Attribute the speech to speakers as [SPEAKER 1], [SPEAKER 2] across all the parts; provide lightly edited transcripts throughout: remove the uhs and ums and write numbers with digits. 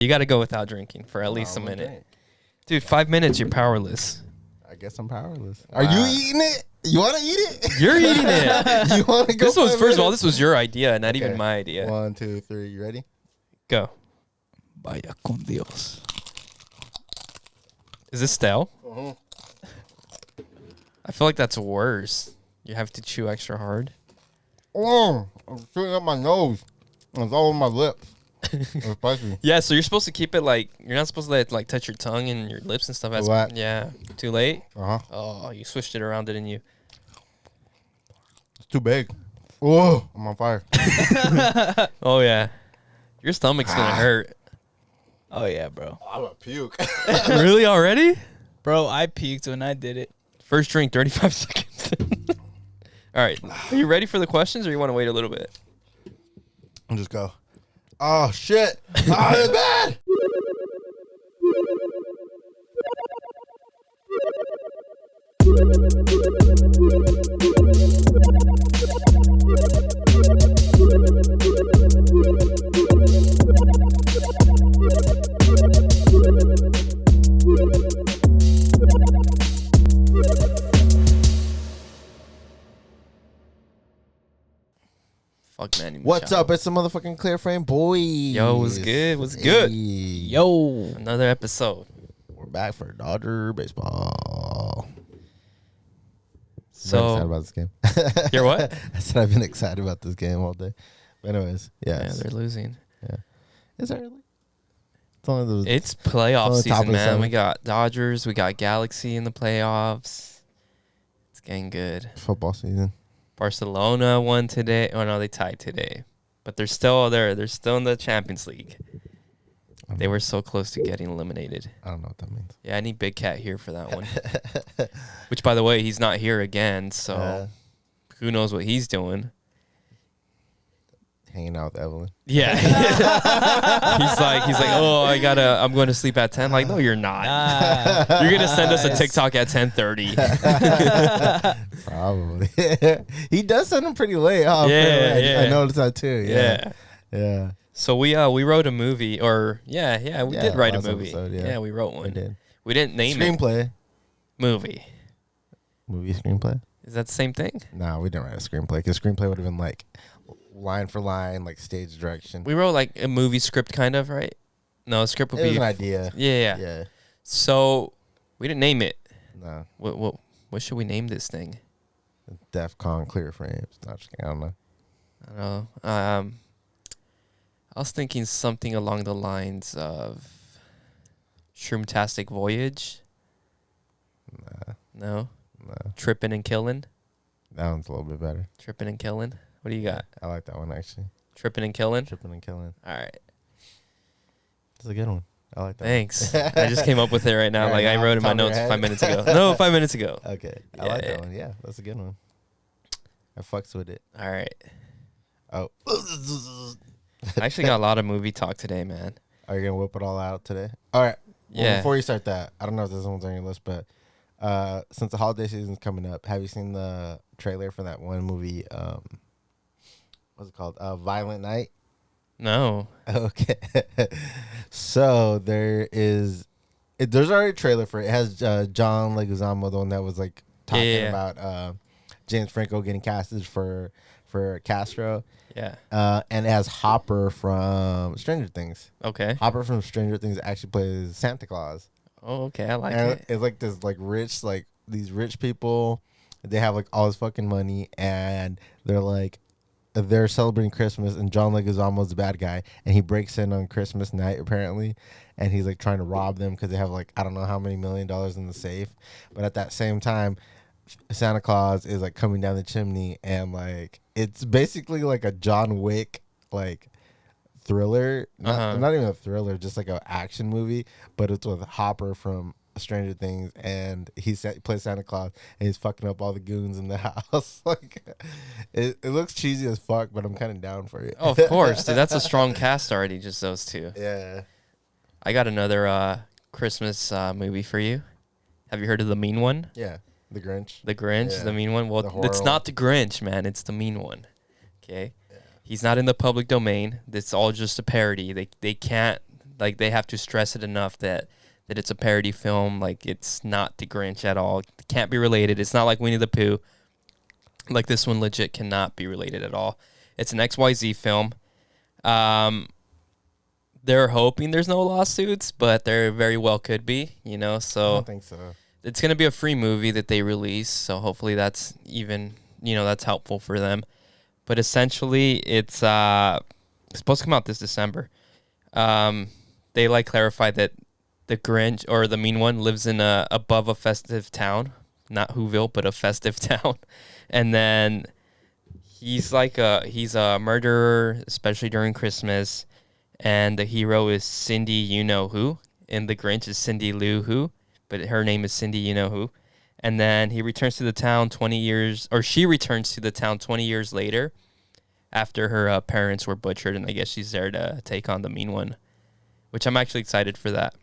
[SPEAKER 1] You got to go without drinking for at least a minute.
[SPEAKER 2] Drink.
[SPEAKER 1] Dude, 5 minutes, you're powerless.
[SPEAKER 2] I guess I'm powerless.
[SPEAKER 1] Wow.
[SPEAKER 2] Are you eating it? You want to eat it?
[SPEAKER 1] You're eating it.
[SPEAKER 2] You want to go?
[SPEAKER 1] This was,
[SPEAKER 2] 5
[SPEAKER 1] first of all,
[SPEAKER 2] minutes?
[SPEAKER 1] this was your idea, not
[SPEAKER 2] Okay.
[SPEAKER 1] even my idea.
[SPEAKER 2] 1, 2, 3. You ready?
[SPEAKER 1] Go.
[SPEAKER 3] Vaya con Dios.
[SPEAKER 1] Is this stale?
[SPEAKER 2] Uh-huh.
[SPEAKER 1] I feel like that's worse. You have to chew extra hard.
[SPEAKER 2] Oh, I'm shooting up my nose. It's all over my lips. It's spicy.
[SPEAKER 1] Yeah, so you're supposed to keep it like, you're not supposed to let it like touch your tongue and your lips and stuff. As,
[SPEAKER 2] What?
[SPEAKER 1] yeah. Too late?
[SPEAKER 2] Uh-huh.
[SPEAKER 1] Oh, you switched it around, didn't you?
[SPEAKER 2] It's too big. Oh, I'm on fire.
[SPEAKER 1] Oh, yeah. Your stomach's going to hurt.
[SPEAKER 3] Oh, yeah, bro.
[SPEAKER 2] I'm a puke.
[SPEAKER 1] Really already?
[SPEAKER 3] Bro, I peaked when I did it.
[SPEAKER 1] First drink, 35 seconds. All right. Are you ready for the questions or you want to wait a little bit?
[SPEAKER 2] I'll just go. Oh, shit. Oh, it's bad.
[SPEAKER 1] Fuck, man.
[SPEAKER 2] What's up? It's the motherfucking Clear Frame Boys.
[SPEAKER 1] Yo, what's good? What's good?
[SPEAKER 3] Yo.
[SPEAKER 1] Another episode.
[SPEAKER 2] We're back for Dodger baseball.
[SPEAKER 1] So,
[SPEAKER 2] I'm excited about this game.
[SPEAKER 1] You're what?
[SPEAKER 2] I said I've been excited about this game all day. But anyways,
[SPEAKER 1] Yeah,
[SPEAKER 2] yes.
[SPEAKER 1] they're losing.
[SPEAKER 2] Is it really? It's only the
[SPEAKER 1] It's playoff
[SPEAKER 2] It's on the top
[SPEAKER 1] season,
[SPEAKER 2] of the
[SPEAKER 1] man.
[SPEAKER 2] seven.
[SPEAKER 1] We got Dodgers. We got Galaxy in the playoffs. It's getting good.
[SPEAKER 2] football season.
[SPEAKER 1] Barcelona won today. Oh, no, they tied today. But they're still there. They're still in the Champions League. They were so close to getting eliminated.
[SPEAKER 2] I don't know what that means.
[SPEAKER 1] Yeah, I need Big Cat here for that one. Which, by the way, he's not here again. So who knows what he's doing.
[SPEAKER 2] Hanging out with Evelyn.
[SPEAKER 1] Yeah. he's like, oh, I'm going to sleep at 10. Like, no, you're not. You're going to send us a TikTok at 10:30.
[SPEAKER 2] Probably. He does send them pretty late. Huh?
[SPEAKER 1] Yeah, yeah.
[SPEAKER 2] I noticed that too.
[SPEAKER 1] Yeah.
[SPEAKER 2] Yeah.
[SPEAKER 1] So we wrote a movie, or we did write a
[SPEAKER 2] last
[SPEAKER 1] movie.
[SPEAKER 2] episode, yeah.
[SPEAKER 1] Yeah, we wrote one.
[SPEAKER 2] We did.
[SPEAKER 1] We didn't name it
[SPEAKER 2] Screenplay.
[SPEAKER 1] movie.
[SPEAKER 2] Movie screenplay?
[SPEAKER 1] Is that the same thing?
[SPEAKER 2] No, we didn't write a screenplay because screenplay would have been like line for line, like stage direction.
[SPEAKER 1] We wrote like a movie script, kind of, right? No, a script would
[SPEAKER 2] It was
[SPEAKER 1] be
[SPEAKER 2] an idea.
[SPEAKER 1] Yeah.
[SPEAKER 2] Yeah.
[SPEAKER 1] So we didn't name it.
[SPEAKER 2] No.
[SPEAKER 1] What should we name this thing?
[SPEAKER 2] DEFCON Clear Frames. Not just kidding. I don't know.
[SPEAKER 1] I don't know. I was thinking something along the lines of Shroomtastic Voyage. No. Trippin' and Killin'.
[SPEAKER 2] That one's a little bit better.
[SPEAKER 1] Trippin' and Killin'. What do you got?
[SPEAKER 2] I like that one actually.
[SPEAKER 1] Trippin' and Killin'.
[SPEAKER 2] Tripping and killing.
[SPEAKER 1] All right.
[SPEAKER 2] It's a good one. I like that.
[SPEAKER 1] Thanks. I just came up with it right now.
[SPEAKER 2] Right
[SPEAKER 1] like
[SPEAKER 2] now,
[SPEAKER 1] I wrote in my
[SPEAKER 2] top of your
[SPEAKER 1] notes
[SPEAKER 2] head?
[SPEAKER 1] 5 minutes ago. No, 5 minutes ago.
[SPEAKER 2] Okay. I
[SPEAKER 1] Yeah,
[SPEAKER 2] like
[SPEAKER 1] yeah.
[SPEAKER 2] that one. Yeah, that's a good one. I fucks with it.
[SPEAKER 1] All right.
[SPEAKER 2] Oh.
[SPEAKER 1] I actually got a lot of movie talk today, man.
[SPEAKER 2] Are you going to whip it all out today? All right. Well,
[SPEAKER 1] Yeah.
[SPEAKER 2] before you start that, I don't know if this one's on your list, but since the holiday season's coming up, have you seen the trailer for that one movie? What's it called? Violent Night?
[SPEAKER 1] No.
[SPEAKER 2] Okay. So there's already a trailer for it. It has John Leguizamo, the one that was like talking about James Franco getting casted for Castro.
[SPEAKER 1] Yeah.
[SPEAKER 2] And it has Hopper from Stranger Things.
[SPEAKER 1] Okay.
[SPEAKER 2] Hopper from Stranger Things actually plays Santa Claus.
[SPEAKER 1] Oh, okay. I like
[SPEAKER 2] And
[SPEAKER 1] it.
[SPEAKER 2] it's like this like rich, like these rich people, they have like all this fucking money and they're celebrating Christmas and John Leguizamo's the bad guy and he breaks in on Christmas night apparently and he's like trying to rob them because they have like I don't know how many $1 million in the safe, but at that same time Santa Claus is like coming down the chimney and like it's basically like a John Wick like thriller, not even a thriller, just like an action movie, but it's with Hopper from Stranger Things and he plays Santa Claus and he's fucking up all the goons in the house. Like it looks cheesy as fuck, but I'm kind of down for it.
[SPEAKER 1] Oh, of course, dude. That's a strong cast already, just those two.
[SPEAKER 2] Yeah.
[SPEAKER 1] I got another Christmas movie for you. Have you heard of The Mean One?
[SPEAKER 2] Yeah. The Grinch.
[SPEAKER 1] The Grinch,
[SPEAKER 2] Yeah.
[SPEAKER 1] The Mean One?
[SPEAKER 2] The
[SPEAKER 1] Well,
[SPEAKER 2] horror
[SPEAKER 1] it's not The Grinch, man. It's The Mean One. Okay? Yeah. He's not in the public domain. It's all just a parody. They can't Like they have to stress it enough that it's a parody film. Like it's not the Grinch at all. It can't be related. It's not like Winnie the Pooh. Like this one legit cannot be related at all. It's an XYZ film. They're hoping there's no lawsuits, but there very well could be, you know.
[SPEAKER 2] I
[SPEAKER 1] So
[SPEAKER 2] don't think so.
[SPEAKER 1] it's going to be a free movie that they release. So hopefully that's even, you know, that's helpful for them. But essentially it's supposed to come out this December. They like clarify that the Grinch or the Mean One lives in above a festive town, not Whoville, but a festive town. And then he's a murderer, especially during Christmas. And the hero is Cindy You Know Who, and the Grinch is Cindy Lou Who, but her name is Cindy You Know Who. And then he returns to the town 20 years, or she returns to the town 20 years later after her parents were butchered, and I guess she's there to take on the Mean One, which I'm actually excited for that.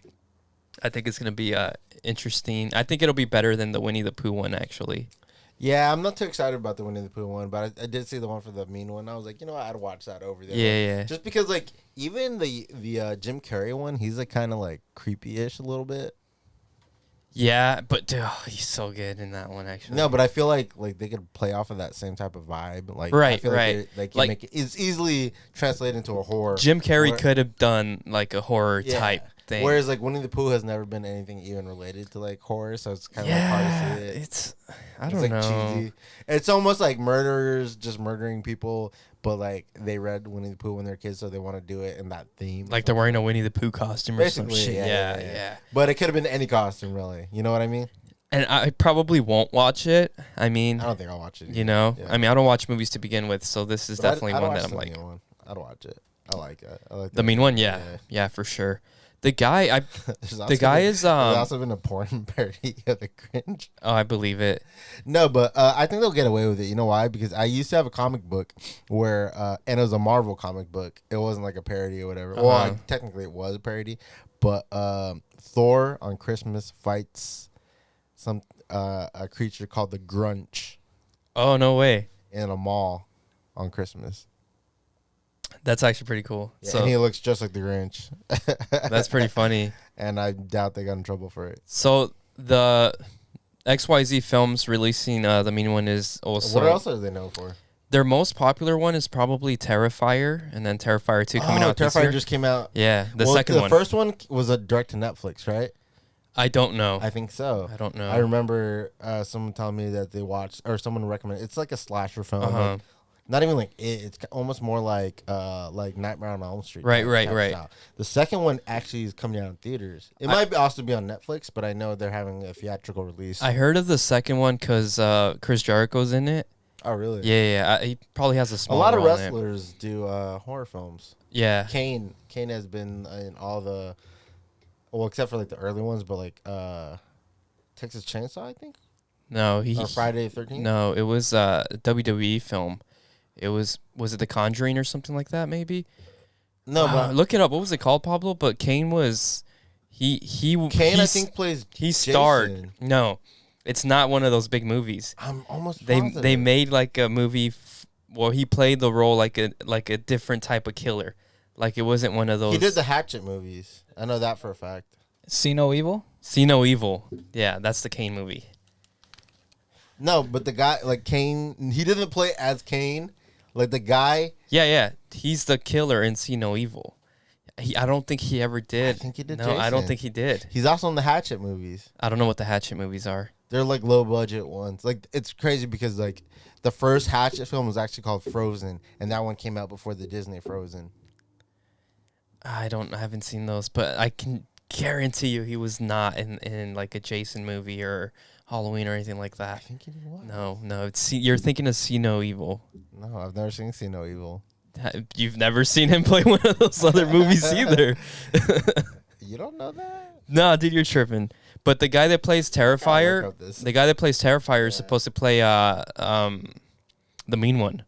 [SPEAKER 1] I think it's going to be interesting. I think it'll be better than the Winnie the Pooh one, actually.
[SPEAKER 2] Yeah, I'm not too excited about the Winnie the Pooh one, but I did see the one for the Mean One. I was like, you know what, I'd watch that over there.
[SPEAKER 1] Yeah.
[SPEAKER 2] Just because, like, even the Jim Carrey one, he's like kind of like creepy-ish a little bit.
[SPEAKER 1] Yeah, but dude, he's so good in that one, actually.
[SPEAKER 2] No, but I feel like they could play off of that same type of vibe. Like,
[SPEAKER 1] Right,
[SPEAKER 2] I feel
[SPEAKER 1] right.
[SPEAKER 2] Like, they can make it, it's easily translated into a horror.
[SPEAKER 1] Jim Carrey could have done like a horror type thing.
[SPEAKER 2] Whereas like Winnie the Pooh has never been anything even related to like horror, so it's kind of like hard to see it.
[SPEAKER 1] I don't know.
[SPEAKER 2] Cheesy. It's almost like murderers just murdering people, but like they read Winnie the Pooh when they're kids, so they want to do it in that theme.
[SPEAKER 1] Like they're wearing a Winnie the Pooh costume or some
[SPEAKER 2] Basically,
[SPEAKER 1] shit.
[SPEAKER 2] yeah.
[SPEAKER 1] Yeah.
[SPEAKER 2] But it could have been any costume, really. You know what I mean?
[SPEAKER 1] And I probably won't watch it. I mean,
[SPEAKER 2] I don't think I'll watch it.
[SPEAKER 1] You know,
[SPEAKER 2] Yeah.
[SPEAKER 1] I mean, I don't watch movies to begin with, so this is
[SPEAKER 2] But
[SPEAKER 1] definitely
[SPEAKER 2] I'd
[SPEAKER 1] one
[SPEAKER 2] watch
[SPEAKER 1] that I'm
[SPEAKER 2] the
[SPEAKER 1] like.
[SPEAKER 2] Mean One. I'd watch it. I like it. I like
[SPEAKER 1] The Mean One, yeah, for sure. The guy,
[SPEAKER 2] There's also been a porn parody of the Grinch.
[SPEAKER 1] Oh, I believe it.
[SPEAKER 2] No, but I think they'll get away with it. You know why? Because I used to have a comic book where, and it was a Marvel comic book. It wasn't like a parody or whatever. Well, technically it was a parody, but Thor on Christmas fights some a creature called the Grunch
[SPEAKER 1] Oh, no way.
[SPEAKER 2] in a mall on Christmas.
[SPEAKER 1] That's actually pretty cool.
[SPEAKER 2] Yeah,
[SPEAKER 1] So
[SPEAKER 2] and he looks just like the Grinch.
[SPEAKER 1] that's pretty funny.
[SPEAKER 2] And I doubt they got in trouble for it.
[SPEAKER 1] So the XYZ Films releasing the Mean One is also.
[SPEAKER 2] What else are they known for?
[SPEAKER 1] Their most popular one is probably Terrifier, and then Terrifier 2 coming out this
[SPEAKER 2] Terrifier
[SPEAKER 1] year.
[SPEAKER 2] just came out.
[SPEAKER 1] Yeah, the second one.
[SPEAKER 2] The first one was a direct to Netflix, right?
[SPEAKER 1] I don't know.
[SPEAKER 2] I think so.
[SPEAKER 1] I don't know.
[SPEAKER 2] I remember someone telling me that they watched, or someone recommended. It's like a slasher film. Like, not even like it. It's almost more like Nightmare on Elm Street.
[SPEAKER 1] Right.
[SPEAKER 2] Style. The second one actually is coming out in theaters. It might also be on Netflix, but I know they're having a theatrical release.
[SPEAKER 1] I heard of the second one because Chris Jericho's in it.
[SPEAKER 2] Oh, really?
[SPEAKER 1] Yeah. He probably has a small
[SPEAKER 2] A lot of
[SPEAKER 1] role in it.
[SPEAKER 2] wrestlers do horror films.
[SPEAKER 1] Yeah.
[SPEAKER 2] Kane has been in all the, well, except for like the early ones, but like Texas Chainsaw, I think.
[SPEAKER 1] No,
[SPEAKER 2] Or Friday the 13th.
[SPEAKER 1] No, it was a WWE film. It was it The Conjuring or something like that? Maybe.
[SPEAKER 2] No, but
[SPEAKER 1] Look it up. What was it called, Pablo? But Kane was he.
[SPEAKER 2] Kane, I think, plays.
[SPEAKER 1] He starred.
[SPEAKER 2] Jason.
[SPEAKER 1] No, it's not one of those big movies.
[SPEAKER 2] I'm almost.
[SPEAKER 1] They
[SPEAKER 2] positive.
[SPEAKER 1] made like a movie. Well, he played the role like a different type of killer. Like it wasn't one of those.
[SPEAKER 2] He did the Hatchet movies. I know that for a fact.
[SPEAKER 3] See No Evil?
[SPEAKER 1] See No Evil. Yeah, that's the Kane movie.
[SPEAKER 2] No, but the guy, like Kane, he didn't play as Kane. Like the guy.
[SPEAKER 1] Yeah. He's the killer in See No Evil. I don't think he ever did.
[SPEAKER 2] I think he did.
[SPEAKER 1] No,
[SPEAKER 2] Jason.
[SPEAKER 1] I don't think he did.
[SPEAKER 2] He's also in the Hatchet movies.
[SPEAKER 1] I don't know what the Hatchet movies are.
[SPEAKER 2] They're like low budget ones. Like it's crazy because like the first Hatchet film was actually called Frozen, and that one came out before the Disney Frozen.
[SPEAKER 1] I haven't seen those, but I can guarantee you he was not in like a Jason movie or Halloween or anything like
[SPEAKER 2] I
[SPEAKER 1] that.
[SPEAKER 2] think he was.
[SPEAKER 1] No. You're thinking of See No Evil.
[SPEAKER 2] No, I've never seen See No Evil.
[SPEAKER 1] You've never seen him play one of those other movies either.
[SPEAKER 2] You don't know that?
[SPEAKER 1] No, dude, you're tripping. But the guy that plays Terrifier, is supposed to play the Mean One.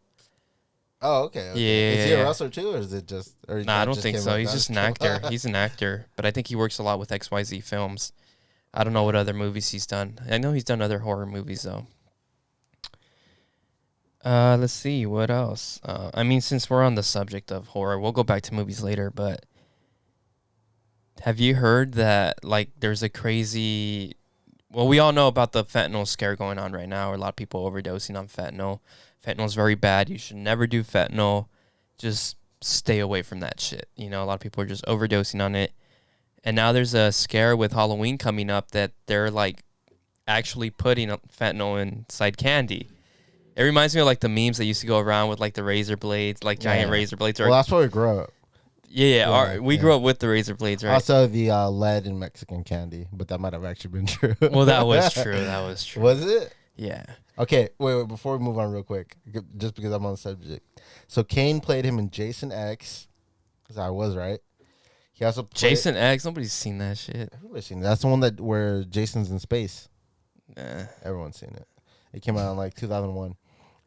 [SPEAKER 2] Oh, okay.
[SPEAKER 1] Yeah.
[SPEAKER 2] Is he a wrestler too, or is it just? Or
[SPEAKER 1] Nah, I don't
[SPEAKER 2] just
[SPEAKER 1] think
[SPEAKER 2] came
[SPEAKER 1] so.
[SPEAKER 2] out
[SPEAKER 1] He's
[SPEAKER 2] done?
[SPEAKER 1] just an actor. He's an actor, but I think he works a lot with XYZ Films. I don't know what other movies he's done. I know he's done other horror movies though. Let's see what else. I mean, since we're on the subject of horror, we'll go back to movies later. But Have you heard that like there's a crazy? Well, we all know about the fentanyl scare going on right now. Where a lot of people overdosing on fentanyl. Fentanyl is very bad. You should never do fentanyl. Just stay away from that shit. You know, a lot of people are just overdosing on it. And now there's a scare with Halloween coming up that they're like actually putting fentanyl inside candy. It reminds me of like the memes that used to go around with like the razor blades, like giant razor blades.
[SPEAKER 2] Well, that's where we grew up.
[SPEAKER 1] We grew up with the razor blades, right?
[SPEAKER 2] Also, the lead in Mexican candy, but that might have actually been true.
[SPEAKER 1] Well, that was true. That was true.
[SPEAKER 2] Was it?
[SPEAKER 1] Yeah.
[SPEAKER 2] Okay, wait, before we move on real quick, just because I'm on the subject. So Kane played him in Jason X, because I was right. He also played,
[SPEAKER 1] Jason X. Nobody's seen that shit.
[SPEAKER 2] Everybody's seen it. That's the one where Jason's in space.
[SPEAKER 1] Nah.
[SPEAKER 2] Everyone's seen it. It came out in like 2001.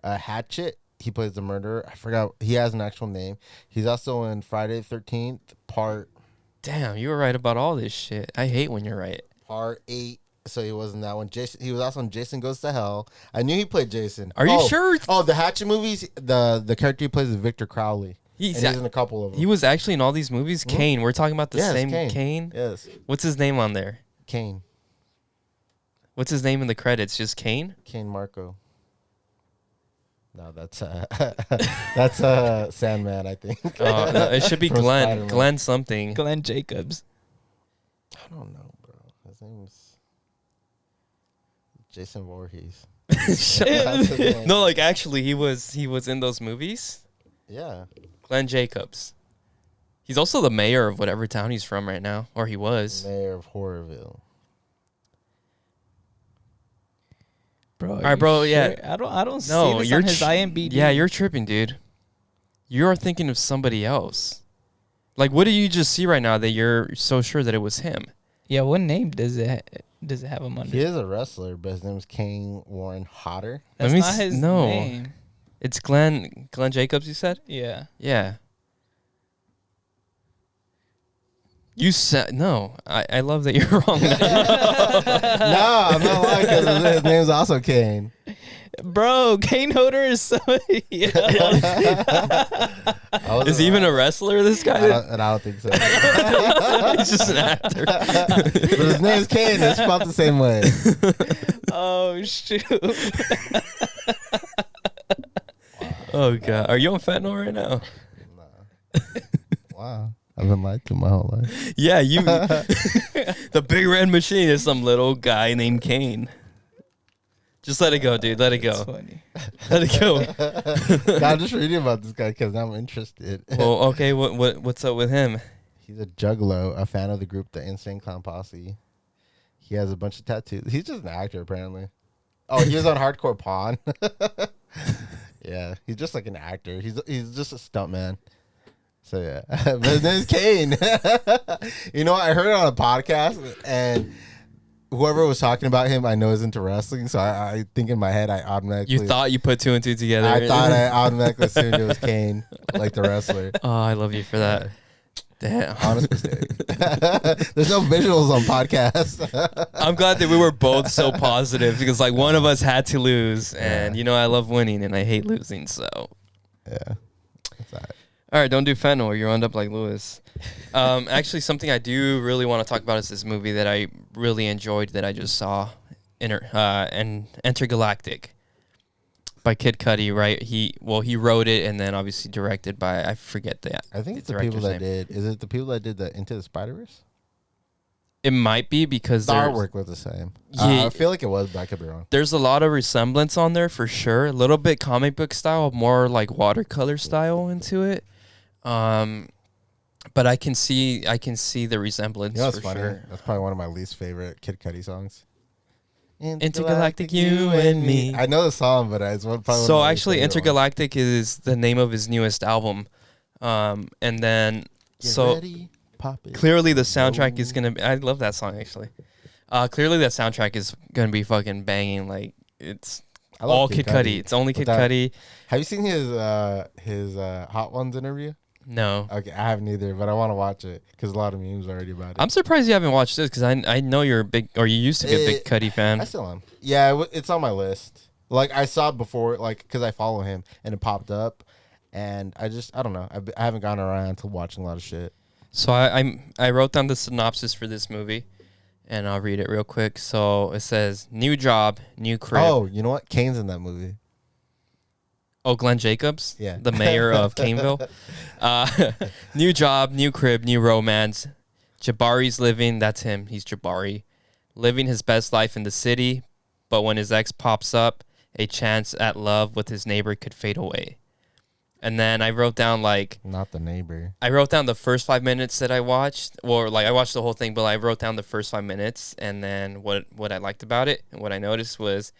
[SPEAKER 2] Hatchet. He plays the murderer. I forgot. He has an actual name. He's also in Friday the 13th, part.
[SPEAKER 1] Damn, you were right about all this shit. I hate when you're right.
[SPEAKER 2] Part 8. So he was in that one. Jason. He was also in Jason Goes to Hell. I knew he played Jason.
[SPEAKER 1] Are you sure?
[SPEAKER 2] Oh, the Hatchet movies. The character he plays is Victor Crowley. He's in a couple of them.
[SPEAKER 1] He was actually in all these movies.
[SPEAKER 2] Mm-hmm.
[SPEAKER 1] Kane. We're talking about the same Kane.
[SPEAKER 2] Yes.
[SPEAKER 1] What's his name on there?
[SPEAKER 2] Kane.
[SPEAKER 1] What's his name in the credits? Just Kane?
[SPEAKER 2] Kane Marco. No, that's Sandman, I think.
[SPEAKER 1] No, it should be
[SPEAKER 2] From
[SPEAKER 1] Glenn.
[SPEAKER 2] Spider-Man.
[SPEAKER 1] Glenn something.
[SPEAKER 3] Glenn Jacobs.
[SPEAKER 2] I don't know, bro. His name's Jason Voorhees. That's his name.
[SPEAKER 1] No, like actually, he was in those movies.
[SPEAKER 2] Yeah.
[SPEAKER 1] Glenn Jacobs. He's also the mayor of whatever town he's from right now, or he was.
[SPEAKER 2] Mayor of Horrorville.
[SPEAKER 3] Bro,
[SPEAKER 1] All right, bro. Yeah.
[SPEAKER 3] I don't see
[SPEAKER 1] No,
[SPEAKER 3] this
[SPEAKER 1] you're
[SPEAKER 3] on his IMDb.
[SPEAKER 1] Yeah, you're tripping, dude. You're thinking of somebody else. Like, what do you just see right now that you're so sure that it was him?
[SPEAKER 3] Yeah, what name does it have him under?
[SPEAKER 2] He is a wrestler, but his name's Kane Warren Hodder.
[SPEAKER 3] That's
[SPEAKER 1] Let me
[SPEAKER 3] not his
[SPEAKER 1] no.
[SPEAKER 3] name.
[SPEAKER 1] It's Glenn Jacobs, you said?
[SPEAKER 3] Yeah.
[SPEAKER 1] Yeah. You said no. I love that you're wrong.
[SPEAKER 2] No, I'm not lying because his name's also Kane.
[SPEAKER 3] Bro, Kane Hodder is somebody else.
[SPEAKER 1] Is he even a wrestler, this guy?
[SPEAKER 2] I don't think so.
[SPEAKER 1] He's just an actor.
[SPEAKER 2] But his name's Kane. It's spelled the same way.
[SPEAKER 3] Oh, shoot.
[SPEAKER 1] Oh, God. Are you on fentanyl right now?
[SPEAKER 2] Wow. I've been lied to my whole life.
[SPEAKER 1] Yeah, you. The big red machine is some little guy named Kane. Just let it go, dude. Let it
[SPEAKER 3] That's
[SPEAKER 1] go.
[SPEAKER 3] funny.
[SPEAKER 1] Let it go.
[SPEAKER 2] No, I'm just reading about this guy because I'm interested.
[SPEAKER 1] Well, okay. What's up with him?
[SPEAKER 2] He's a juggalo, a fan of the group The Insane Clown Posse. He has a bunch of tattoos. He's just an actor, apparently. Oh, he was on Hardcore Pawn. Yeah, he's just like an actor. He's just a stuntman. So yeah, but his name's Kane. You know what? I heard it on a podcast, and whoever was talking about him, I know is into wrestling. So I think in my head, I automatically.
[SPEAKER 1] You thought you put two and two together.
[SPEAKER 2] I thought I automatically assumed it was Kane, like the wrestler.
[SPEAKER 1] Oh, I love you for that. Damn.
[SPEAKER 2] Honest mistake. There's no visuals on podcasts.
[SPEAKER 1] I'm glad that we were both so positive because like one of us had to lose, and you know I love winning and I hate losing. So
[SPEAKER 2] Yeah, that's all right.
[SPEAKER 1] all right, don't do fentanyl or you end up like Lewis. Actually, something I do really want to talk about is this movie that I really enjoyed that I just saw, Entergalactic by Kid Cudi. Right? He wrote it and then obviously directed by I forget that.
[SPEAKER 2] I think it's the people that did. Is it the people that did the Into the Spider-Verse?
[SPEAKER 1] It might be because
[SPEAKER 2] The
[SPEAKER 1] there's
[SPEAKER 2] artwork was the same.
[SPEAKER 1] Yeah.
[SPEAKER 2] I feel like it was, but I could be wrong.
[SPEAKER 1] there's a lot of resemblance on there for sure. A little bit comic book style, more like watercolor style into it. But I can see the resemblance
[SPEAKER 2] You know what's
[SPEAKER 1] for
[SPEAKER 2] funny?
[SPEAKER 1] sure.
[SPEAKER 2] That's probably one of my least favorite Kid Cudi songs.
[SPEAKER 1] Intergalactic, you and me.
[SPEAKER 2] I know the song, but it's probably one of
[SPEAKER 1] So
[SPEAKER 2] my
[SPEAKER 1] actually,
[SPEAKER 2] least favorite
[SPEAKER 1] Intergalactic is the name of his newest album. And then
[SPEAKER 2] ones. Get
[SPEAKER 1] so
[SPEAKER 2] ready, pop it.
[SPEAKER 1] clearly the soundtrack is gonna be. I love that song actually. Clearly that soundtrack is gonna be fucking banging. Like it's
[SPEAKER 2] I love
[SPEAKER 1] all Kid Cudi. It's only Kid Cudi.
[SPEAKER 2] Have you seen his Hot Ones interview?
[SPEAKER 1] No.
[SPEAKER 2] Okay, I haven't either, but I want to watch it because a lot of memes already about it.
[SPEAKER 1] I'm surprised you haven't watched this because I know you're a big, or you used to be a big Cudi fan.
[SPEAKER 2] I still am. Yeah, it's on my list. Like I saw it before, like because I follow him and it popped up, and I don't know. I haven't gotten around to watching a lot of shit.
[SPEAKER 1] So I wrote down the synopsis for this movie, and I'll read it real quick. So it says, new job, new crib.
[SPEAKER 2] Oh, you know what? Kane's in that movie.
[SPEAKER 1] Oh, Glenn Jacobs?
[SPEAKER 2] Yeah.
[SPEAKER 1] The mayor of Caneville. New job, new crib, new romance. Jabari's living, that's him, he's Jabari, living his best life in the city, but when his ex pops up, a chance at love with his neighbor could fade away. And then I wrote down
[SPEAKER 2] not the neighbor.
[SPEAKER 1] I wrote down the first 5 minutes that I watched, or I watched the whole thing, but I wrote down the first 5 minutes, and then what I liked about it and what I noticed was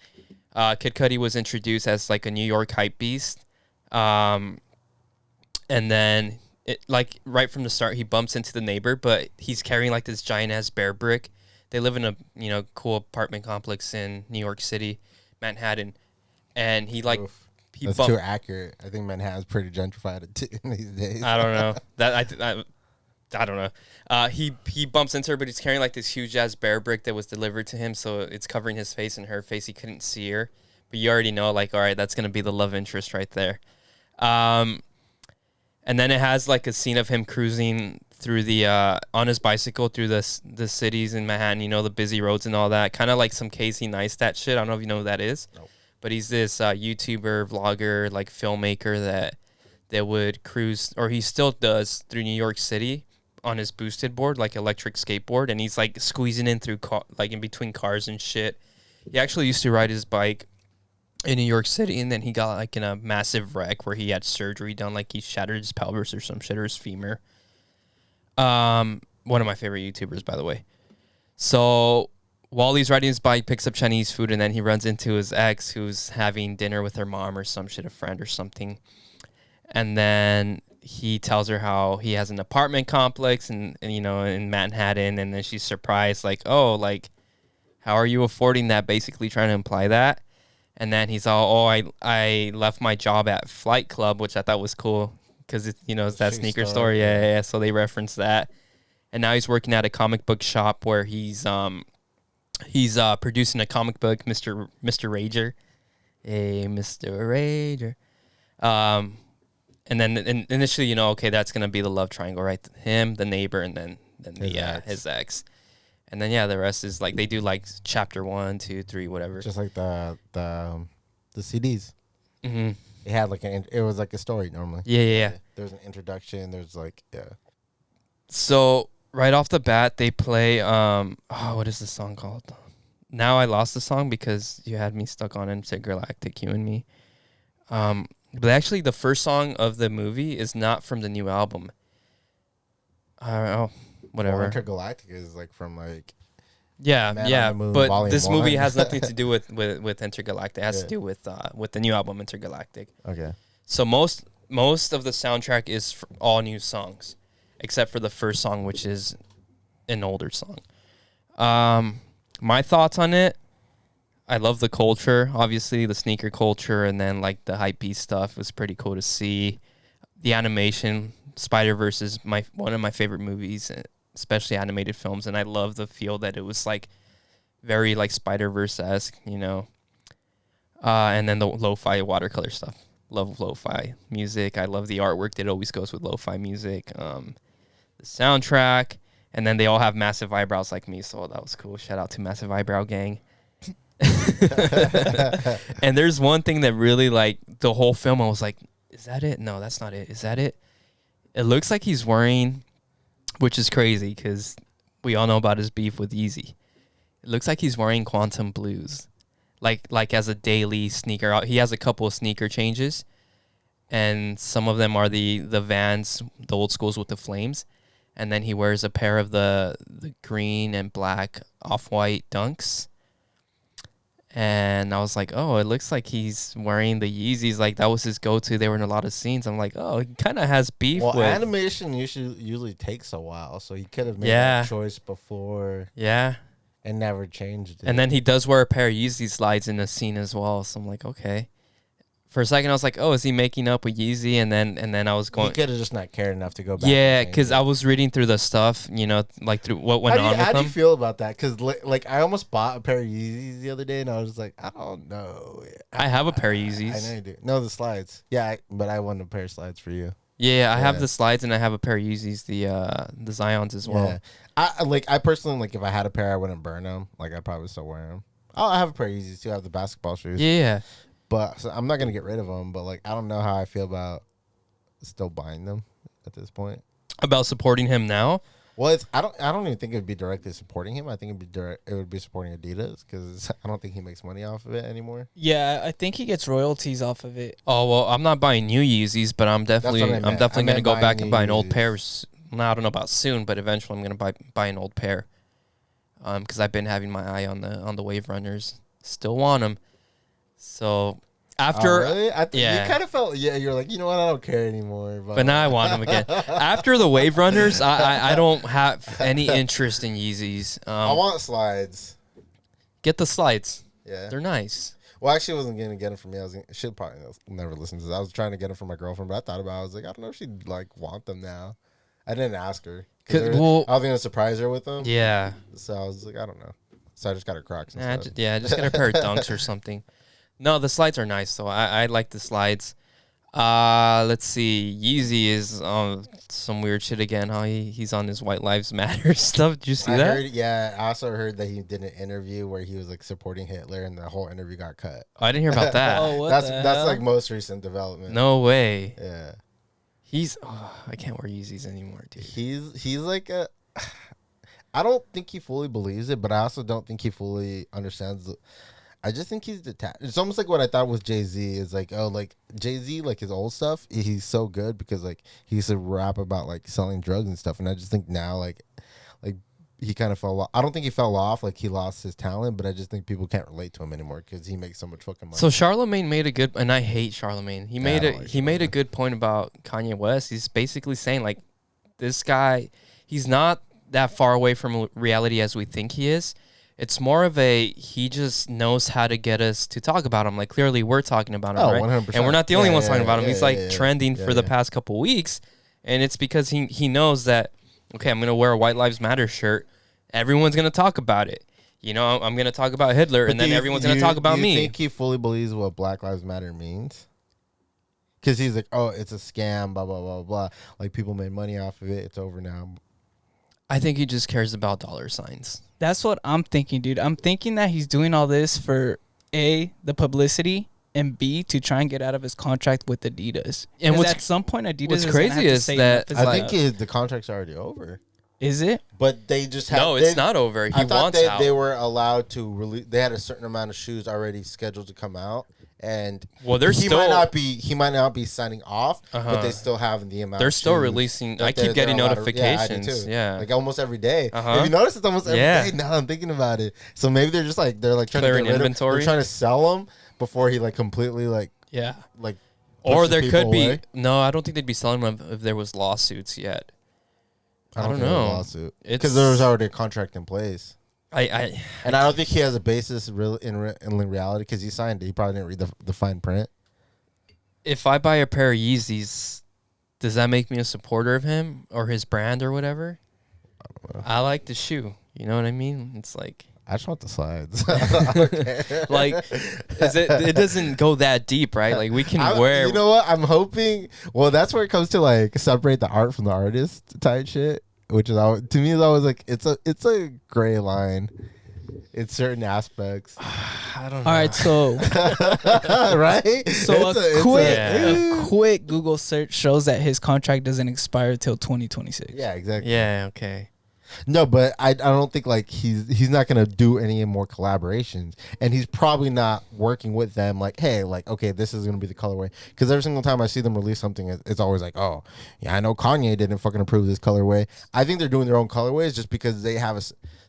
[SPEAKER 1] Kid Cudi was introduced as a New York hype beast, and then right from the start he bumps into the neighbor, but he's carrying this giant ass bear brick. They live in a cool apartment complex in New York City, Manhattan, and he
[SPEAKER 2] Oof. That's too accurate. I think Manhattan's pretty gentrified these days.
[SPEAKER 1] I don't know. I don't know. He bumps into her, but he's carrying this huge ass bear brick that was delivered to him, so it's covering his face and her face. He couldn't see her, but you already know, all right, that's gonna be the love interest right there. And then it has a scene of him cruising through the on his bicycle through the cities in Manhattan. The busy roads and all that, kind of like some Casey Neistat shit. I don't know if you know who that is.
[SPEAKER 2] Nope.
[SPEAKER 1] But he's this YouTuber, vlogger, filmmaker that would cruise, or he still does, through New York City on his boosted board, electric skateboard, and he's squeezing in through in between cars and shit. He actually used to ride his bike in New York City, and then he got in a massive wreck where he had surgery done, he shattered his pelvis or some shit, or his femur. One of my favorite YouTubers, by the way. So while he's riding his bike, picks up Chinese food, and then he runs into his ex, who's having dinner with her mom or some shit, a friend or something. And then he tells her how he has an apartment complex and in Manhattan, and then she's surprised, how are you affording that? Basically trying to imply that. And then he's all, I left my job at Flight Club, which I thought was cool because it's that sneaker store. Yeah. So they reference that. And now he's working at a comic book shop where he's producing a comic book, Mr. Rager. Hey, Mr. Rager. And then initially, okay, that's going to be the love triangle, right? Him, the neighbor, and then his ex. And then, the rest is they do chapter 1, 2, 3, whatever.
[SPEAKER 2] Just like the CDs.
[SPEAKER 1] Mm-hmm.
[SPEAKER 2] It had it was a story normally.
[SPEAKER 1] Yeah.
[SPEAKER 2] There's an introduction. There's
[SPEAKER 1] So right off the bat, they play, what is the song called? Now I lost the song because you had me stuck on Intergalactic, you and me. But actually, the first song of the movie is not from the new album. I don't know. Whatever.
[SPEAKER 2] Well, Intergalactic is from
[SPEAKER 1] Yeah,
[SPEAKER 2] Man
[SPEAKER 1] yeah.
[SPEAKER 2] on the Moon,
[SPEAKER 1] But
[SPEAKER 2] Volume
[SPEAKER 1] this
[SPEAKER 2] 1.
[SPEAKER 1] movie has nothing to do with Intergalactic. It has to do with the new album Intergalactic.
[SPEAKER 2] Okay.
[SPEAKER 1] So most of the soundtrack is all new songs, except for the first song, which is an older song. My thoughts on it. I love the culture, obviously the sneaker culture, and then the hypebeast stuff was pretty cool to see. The animation, Spider-Verse is one of my favorite movies, especially animated films, and I love the feel that it was very Spider-Verse-esque, And then the lo-fi watercolor stuff. Love lo-fi music. I love the artwork that always goes with lo-fi music. The soundtrack, and then they all have massive eyebrows like me, so that was cool. Shout out to Massive Eyebrow Gang. And there's one thing that really the whole film I was like, is that it? No, that's not it. Is that it? It looks like he's wearing, which is crazy because we all know about his beef with Yeezy. It looks like he's wearing Quantum Blues, like as a daily sneaker. He has a couple of sneaker changes, and some of them are the Vans, the old schools with the flames, and then he wears a pair of the green and black off-white Dunks. And I was like, oh, it looks like he's wearing the Yeezys. That was his go-to. They were in a lot of scenes. I'm like, oh, he kind of has beef with...
[SPEAKER 2] animation usually takes a while, so he could have made that choice before.
[SPEAKER 1] Yeah.
[SPEAKER 2] And never changed it.
[SPEAKER 1] And then he does wear a pair of Yeezy slides in a scene as well. So I'm like, okay. For a second, I was like, oh, is he making up with Yeezy? And then I was going...
[SPEAKER 2] He could have just not cared enough to go back.
[SPEAKER 1] Yeah, because I was reading through the stuff, through what went on with them.
[SPEAKER 2] How do you feel about that? Because, I almost bought a pair of Yeezys the other day, and I was like, I don't know.
[SPEAKER 1] I have a pair of Yeezys.
[SPEAKER 2] I know you do. No, the slides. Yeah, but I want a pair of slides for you.
[SPEAKER 1] Yeah, I have
[SPEAKER 2] Yeah.
[SPEAKER 1] the slides and I have a pair of Yeezys, the Zions as well.
[SPEAKER 2] Yeah. I personally, like, if I had a pair, I wouldn't burn them. Like, I'd probably still wear them. Oh, I have a pair of Yeezys too. I have the basketball shoes.
[SPEAKER 1] Yeah.
[SPEAKER 2] But so I'm not gonna get rid of them. But like, I don't know how I feel about still buying them at this point.
[SPEAKER 1] About supporting him now?
[SPEAKER 2] Well, I don't even think it would be directly supporting him. I think it would be supporting Adidas because I don't think he makes money off of it anymore.
[SPEAKER 3] Yeah, I think he gets royalties off of it.
[SPEAKER 1] Oh, well, I'm not buying new Yeezys, but I'm definitely
[SPEAKER 2] what I meant.
[SPEAKER 1] going to go back and buy an old
[SPEAKER 2] Yeezys.
[SPEAKER 1] pair. Now, I don't know about soon, but eventually I'm going to buy an old pair. Because I've been having my eye on the Wave Runners. Still want them. So after,
[SPEAKER 2] really?
[SPEAKER 1] yeah.
[SPEAKER 2] You kind of felt, you're like, you know what, I don't care anymore.
[SPEAKER 1] But now I want them again. After the Wave Runners, I don't have any interest in Yeezys.
[SPEAKER 2] I want slides.
[SPEAKER 1] Get the slides.
[SPEAKER 2] Yeah.
[SPEAKER 1] They're nice.
[SPEAKER 2] Well, actually, I wasn't going to get them for me. She'll probably never listen to this. I was trying to get them for my girlfriend, but I thought about it. I was like, I don't know if she'd like want them now. I didn't ask her. I was going to surprise her with them.
[SPEAKER 1] Yeah.
[SPEAKER 2] So I was like, I don't know. So I just got her Crocs.
[SPEAKER 1] I just got a pair of Dunks or something. No, the slides are nice though. I like the slides. Let's see. Yeezy is on some weird shit again. Huh? He's on his White Lives Matter stuff. Did you see that?
[SPEAKER 2] I also heard that he did an interview where he was like supporting Hitler, and the whole interview got cut.
[SPEAKER 1] Oh, I didn't hear about that.
[SPEAKER 3] Oh, what
[SPEAKER 2] that's
[SPEAKER 3] the
[SPEAKER 2] that's
[SPEAKER 3] hell?
[SPEAKER 2] like most recent development.
[SPEAKER 1] No way.
[SPEAKER 2] Yeah.
[SPEAKER 1] I can't wear Yeezys anymore, dude.
[SPEAKER 2] He's like a. I don't think he fully believes it, but I also don't think he fully understands. I just think he's detached. It's almost like what I thought with Jay-Z is like, oh, like Jay-Z, like his old stuff, he's so good because like he used to rap about like selling drugs and stuff, and I just think now like he kind of fell off. I don't think he fell off, like he lost his talent, but I just think people can't relate to him anymore because he makes so much fucking money.
[SPEAKER 1] So Charlemagne made a good, and I hate Charlemagne. He made
[SPEAKER 2] like
[SPEAKER 1] a good point about Kanye West. He's basically saying like, this guy, he's not that far away from reality as we think he is. It's more of he just knows how to get us to talk about him. Like clearly we're talking about him, right?
[SPEAKER 2] 100%.
[SPEAKER 1] And we're not the only ones talking about him. He's trending
[SPEAKER 2] Yeah,
[SPEAKER 1] for the past couple weeks, and it's because he knows that, okay, I'm gonna wear a White Lives Matter shirt. Everyone's gonna talk about it. You know, I'm gonna talk about Hitler, and then everyone's gonna talk about me.
[SPEAKER 2] Do you think he fully believes what Black Lives Matter means? Because he's like, oh, it's a scam, blah blah blah blah. Like people made money off of it. It's over now.
[SPEAKER 1] I think he just cares about dollar signs.
[SPEAKER 3] That's what I'm thinking, dude. I'm thinking that he's doing all this for A, the publicity, and B, to try and get out of his contract with Adidas.
[SPEAKER 1] And
[SPEAKER 3] at some point, Adidas
[SPEAKER 1] what's
[SPEAKER 3] is gonna
[SPEAKER 1] crazy
[SPEAKER 3] have to
[SPEAKER 1] is
[SPEAKER 3] say
[SPEAKER 1] that-
[SPEAKER 3] enough
[SPEAKER 2] I
[SPEAKER 3] enough.
[SPEAKER 2] think the contract's already over.
[SPEAKER 3] Is it?
[SPEAKER 2] But they just have.
[SPEAKER 1] No, it's not over. He
[SPEAKER 2] I thought
[SPEAKER 1] wants out.
[SPEAKER 2] they were allowed to release. They had a certain amount of shoes already scheduled to come out, and
[SPEAKER 1] Well, they're
[SPEAKER 2] he
[SPEAKER 1] still
[SPEAKER 2] might not be signing off, but they still have the amount.
[SPEAKER 1] They're
[SPEAKER 2] of
[SPEAKER 1] still
[SPEAKER 2] shoes
[SPEAKER 1] releasing.
[SPEAKER 2] that
[SPEAKER 1] I keep getting
[SPEAKER 2] allowed to-
[SPEAKER 1] notifications.
[SPEAKER 2] Yeah, I do too.
[SPEAKER 1] Yeah.
[SPEAKER 2] Like almost every day.
[SPEAKER 1] Uh-huh.
[SPEAKER 2] If you notice, it's almost every
[SPEAKER 1] Yeah.
[SPEAKER 2] day. Now I'm thinking about it. So maybe they're just like trying
[SPEAKER 1] Clearing
[SPEAKER 2] to get rid
[SPEAKER 1] inventory?
[SPEAKER 2] They're trying to sell them before he like completely like
[SPEAKER 1] Yeah.
[SPEAKER 2] like.
[SPEAKER 1] Or
[SPEAKER 2] pushes
[SPEAKER 1] there
[SPEAKER 2] people
[SPEAKER 1] could be
[SPEAKER 2] away.
[SPEAKER 1] no. I don't think they'd be selling them if there was lawsuits yet. I don't
[SPEAKER 2] think there's a
[SPEAKER 1] know.
[SPEAKER 2] lawsuit
[SPEAKER 1] It's-
[SPEAKER 2] because there was already a contract in place.
[SPEAKER 1] I
[SPEAKER 2] And I don't think he has a basis in reality because he signed it. He probably didn't read the fine print.
[SPEAKER 1] if I buy a pair of Yeezys, does that make me a supporter of him or his brand or whatever? I like the shoe. You know what I mean? It's like
[SPEAKER 2] I just want the slides.
[SPEAKER 1] like it doesn't go that deep, right? Like we can wear.
[SPEAKER 2] You know what? I'm hoping. Well, that's where it comes to like separate the art from the artist type shit, which is always, to me is always like it's a gray line in certain aspects.
[SPEAKER 1] I don't know.
[SPEAKER 3] All right, so
[SPEAKER 2] Right?
[SPEAKER 3] so
[SPEAKER 1] Yeah.
[SPEAKER 3] a quick Google search shows that his contract doesn't expire till 2026.
[SPEAKER 2] Yeah, exactly.
[SPEAKER 1] Yeah. Okay.
[SPEAKER 2] No, but I don't think like he's not gonna do any more collaborations, and he's probably not working with them. Like, hey, like okay, this is gonna be the colorway. Because every single time I see them release something, it's always like, oh, yeah, I know Kanye didn't fucking approve this colorway. I think they're doing their own colorways just because they have a